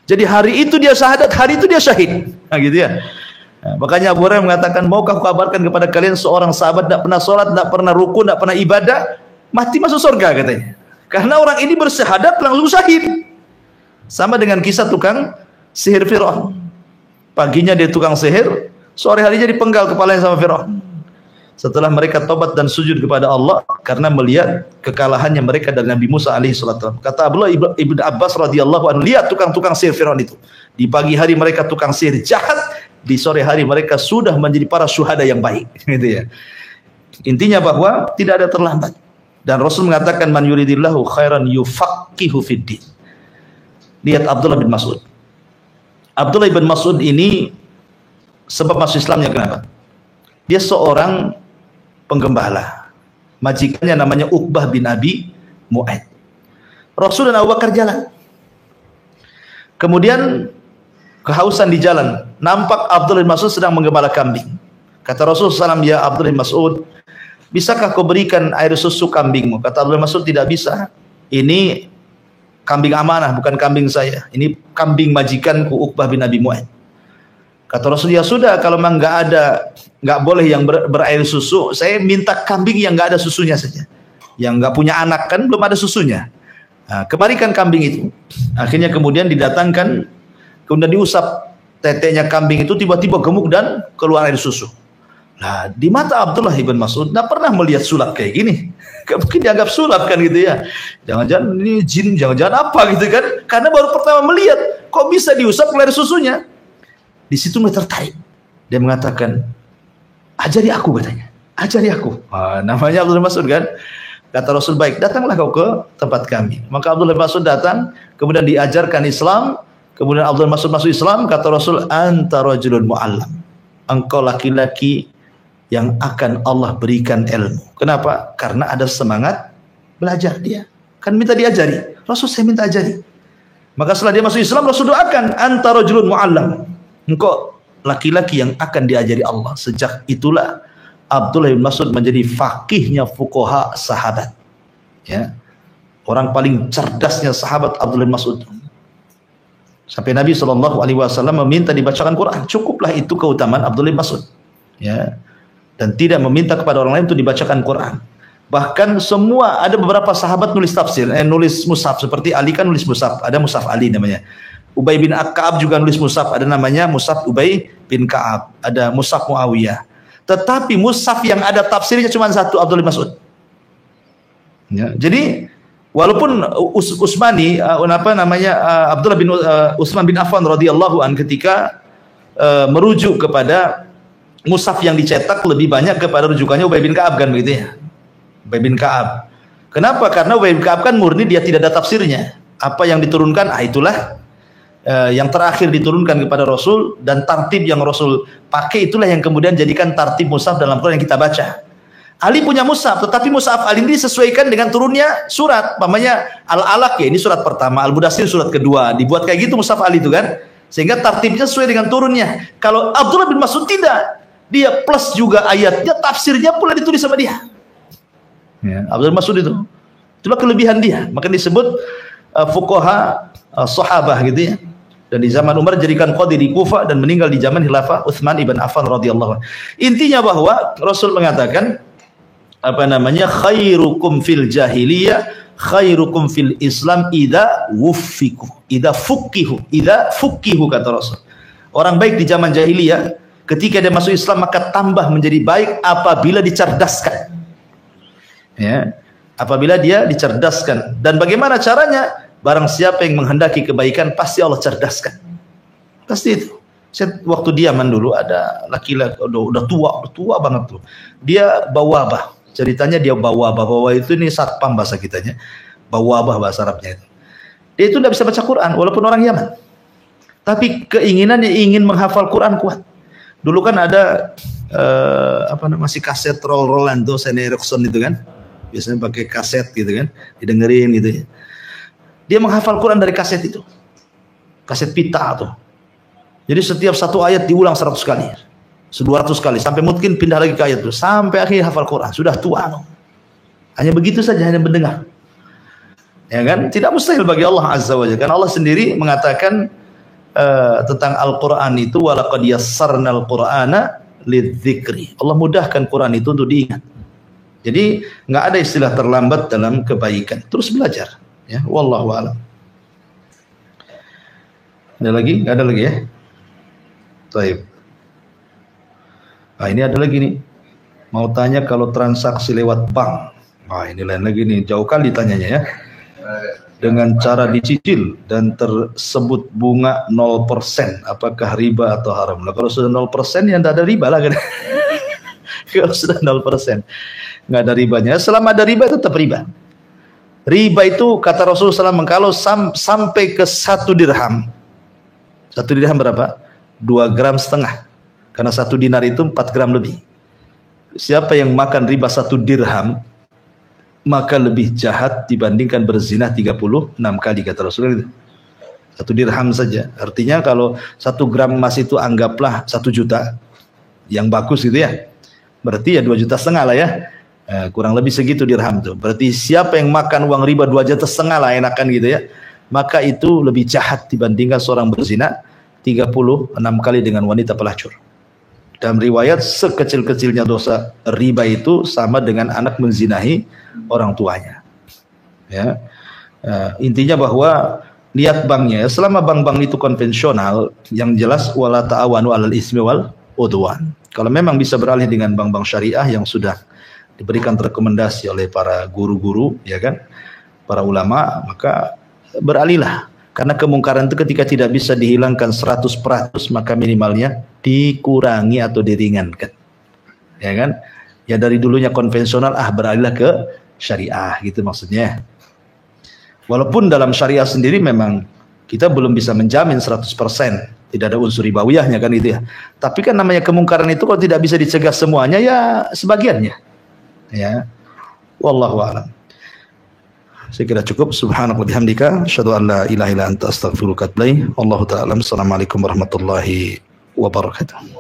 Jadi hari itu dia syahadat, hari itu dia syahid. Nah, gitu ya. Nah, makanya Abu Hurairah mengatakan, maukah aku kabarkan kepada kalian seorang sahabat tidak pernah sholat, tidak pernah ruku, tidak pernah ibadah, mati masuk surga katanya. Karena orang ini bersyahadat langsung syahid. Sama dengan kisah tukang sihir Fir'aun. Paginya dia tukang sihir, sore harinya dipenggal kepalanya sama Fir'aun. Setelah mereka tobat dan sujud kepada Allah karena melihat kekalahannya mereka dari Nabi Musa alaihi salatu. Kata Abdullah ibn Abbas radhiyallahu anhu, lihat tukang-tukang sihir Fir'aun itu. Di pagi hari mereka tukang sihir jahat, di sore hari mereka sudah menjadi para syuhada yang baik. Gitu ya. Intinya bahwa tidak ada terlambat. Dan Rasul mengatakan, man yuridillahu khairan yufaqihu fiddin. Lihat Abdullah bin Mas'ud. Abdullah bin Mas'ud ini sebab masuk Islamnya kenapa? Dia seorang penggembala. Majikannya namanya Uqbah bin Abi Mu'aid. Rasul dan Abu Bakar jalan. Kemudian kehausan di jalan. Nampak Abdullah bin Mas'ud sedang menggembala kambing. Kata Rasulullah SAW, ya Abdullah bin Mas'ud, bisakah kau berikan air susu kambingmu? Kata Abdullah bin Mas'ud, tidak bisa. Ini kambing amanah, bukan kambing saya. Ini kambing majikanku Uqbah bin Abi Mu'aid. Kata Rasul, ya sudah, kalau memang nggak boleh yang berair susu, saya minta kambing yang nggak ada susunya saja. Yang nggak punya anak kan belum ada susunya. Nah, kemarikan kambing itu. Akhirnya kemudian didatangkan, kemudian diusap tetenya kambing itu, tiba-tiba gemuk dan keluar air susu. Nah, di mata Abdullah ibn Mas'ud nggak pernah melihat sulap kayak gini. Gak mungkin dianggap sulap kan gitu ya. Jangan-jangan ini jin, jangan-jangan apa gitu kan. Karena baru pertama melihat, kok bisa diusap keluar susunya. Di situ mulai tertarik. Dia mengatakan, ajari aku katanya. Ajari aku. Namanya Abdullah bin Mas'ud kan. Kata Rasul, baik, datanglah kau ke tempat kami. Maka Abdullah bin Mas'ud datang, kemudian diajarkan Islam. Kemudian Abdullah bin Mas'ud masuk Islam. Kata Rasul, anta rajulun mu'allam. Engkau laki-laki yang akan Allah berikan ilmu. Kenapa? Karena ada semangat belajar dia. Kan minta diajari. Rasul, saya minta ajari. Maka setelah dia masuk Islam, Rasul doakan, anta rajulun mu'allam. Engkau laki-laki yang akan diajari Allah. Sejak itulah Abdullah bin Mas'ud menjadi faqihnya fuqaha sahabat. Ya. Orang paling cerdasnya sahabat Abdullah bin Mas'ud. Sampai Nabi SAW meminta dibacakan Quran. Cukuplah itu keutamaan Abdullah bin Mas'ud. Ya. Dan tidak meminta kepada orang lain untuk dibacakan Quran. Bahkan semua, ada beberapa sahabat nulis tafsir, nulis mushaf. Seperti Ali kan nulis mushaf. Ada mushaf Ali namanya. Ubay bin Ka'ab juga nulis mushaf, ada namanya mushaf Ubay bin Ka'ab, ada mushaf Muawiyah. Tetapi mushaf yang ada tafsirnya cuma satu, Abdullah bin Mas'ud. Ya, jadi walaupun Utsmani Abdullah bin Utsman bin Affan radhiyallahu an ketika merujuk kepada mushaf yang dicetak lebih banyak kepada rujukannya Ubay bin Ka'ab kan begitu ya. Ubay bin Ka'ab. Kenapa? Karena Ubay bin Ka'ab kan murni dia tidak ada tafsirnya. Apa yang diturunkan, itulah yang terakhir diturunkan kepada Rasul, dan tartib yang Rasul pakai itulah yang kemudian jadikan tartib mushaf dalam Quran yang kita baca. Ali punya mushaf, tetapi mushaf Ali ini disesuaikan dengan turunnya surat. Namanya Al-Alaq ya, ini surat pertama, Al-Mudaththir surat kedua. Dibuat kayak gitu mushaf Ali itu kan. Sehingga tartibnya sesuai dengan turunnya. Kalau Abdullah bin Mas'ud tidak, dia plus juga ayatnya, tafsirnya pula ditulis sama dia. Ya, Abdullah bin Mas'ud itu. Itulah kelebihan dia. Maka disebut fuqaha sahabah gitu ya. Dan di zaman Umar jadikan qadhi di Kufah dan meninggal di zaman khilafah Utsman ibn Affan radhiyallahu anhu. Intinya bahwa Rasul mengatakan khairukum fil jahiliyah khairukum fil Islam idza fuqihu kata Rasul. Orang baik di zaman jahiliyah ketika dia masuk Islam maka tambah menjadi baik apabila dicerdaskan. Ya. Apabila dia dicerdaskan. Dan bagaimana caranya? Barang siapa yang menghendaki kebaikan, pasti Allah cerdaskan. Pasti itu. Saya waktu diaman dulu ada laki-laki udah tua banget tuh. Dia bawa wabah. Ceritanya dia bawa wabah. Bawa itu ini satpam bahasa kitanya. Bawa wabah bahasa Arabnya itu. Dia itu tidak bisa baca Quran walaupun orang Yaman. Tapi keinginannya ingin menghafal Quran kuat. Dulu kan ada masih kaset roll-rollan tuh Sony Ericsson itu kan. Biasanya pakai kaset gitu kan, didengerin gitu ya. Dia menghafal Quran dari kaset itu. Kaset pita tuh. Jadi setiap satu ayat diulang 100 kali. 200 kali. Sampai mungkin pindah lagi ke ayat itu. Sampai akhirnya hafal Quran. Sudah tua. Hanya begitu saja, hanya mendengar. Ya kan? Tidak mustahil bagi Allah Azza wa Jalla. Karena Allah sendiri mengatakan tentang Al-Quran itu. وَلَقَدْ يَسَّرْنَا الْقُرْآنَ لِلذِّكْرِ. Allah mudahkan Quran itu untuk diingat. Jadi nggak ada istilah terlambat dalam kebaikan. Terus belajar. Ya, wallahu a'lam. Ada lagi? Nggak ada lagi ya? Baik. Nah, ini ada lagi nih. Mau tanya kalau transaksi lewat bank. Wah, ini lain lagi nih. Jauh kali tanyanya ya. Dengan cara dicicil dan tersebut bunga 0%, apakah riba atau haram? Nah, kalau sudah 0% ya tidak ada riba lah kan. Kalau sudah 0%, nggak ada ribanya. Selama ada riba tetap riba. Riba itu kata Rasulullah SAW, kalau sampai ke 1 dirham. 1 dirham berapa? 2,5 gram. Karena 1 dinar itu 4 gram lebih. Siapa yang makan riba 1 dirham, maka lebih jahat dibandingkan berzina 36 kali kata Rasulullah. 1 dirham saja. Artinya kalau 1 gram emas itu anggaplah 1 juta. Yang bagus gitu ya. Berarti ya 2,5 juta lah ya. Kurang lebih segitu dirham tuh. Berarti siapa yang makan uang riba 2,5 juta lah enakan gitu ya. Maka itu lebih jahat dibandingkan seorang berzina 36 kali dengan wanita pelacur. Dalam riwayat sekecil-kecilnya dosa riba itu sama dengan anak menzinahi orang tuanya. Ya. Intinya bahwa lihat banknya, selama bank-bank itu konvensional, yang jelas wala ta'awanu 'alal ismi wal udwan. Kalau memang bisa beralih dengan bank-bank syariah yang sudah diberikan rekomendasi oleh para guru-guru, ya kan, para ulama, maka beralihlah. Karena kemungkaran itu ketika tidak bisa dihilangkan 100%, maka minimalnya dikurangi atau diringankan. Ya kan? Ya dari dulunya konvensional, beralihlah ke syariah gitu maksudnya. Walaupun dalam syariah sendiri memang kita belum bisa menjamin 100%, tidak ada unsur ribawiyahnya kan itu ya. Tapi kan namanya kemungkaran itu kalau tidak bisa dicegah semuanya ya sebagiannya. Ya. Wallahu a'lam. Saya kira cukup. Subhanallah bihamdika asyhadu an la ilaha illa anta astaghfiruka wa atubu ilaik. Wallahu ta'ala. Assalamualaikum warahmatullahi wabarakatuh.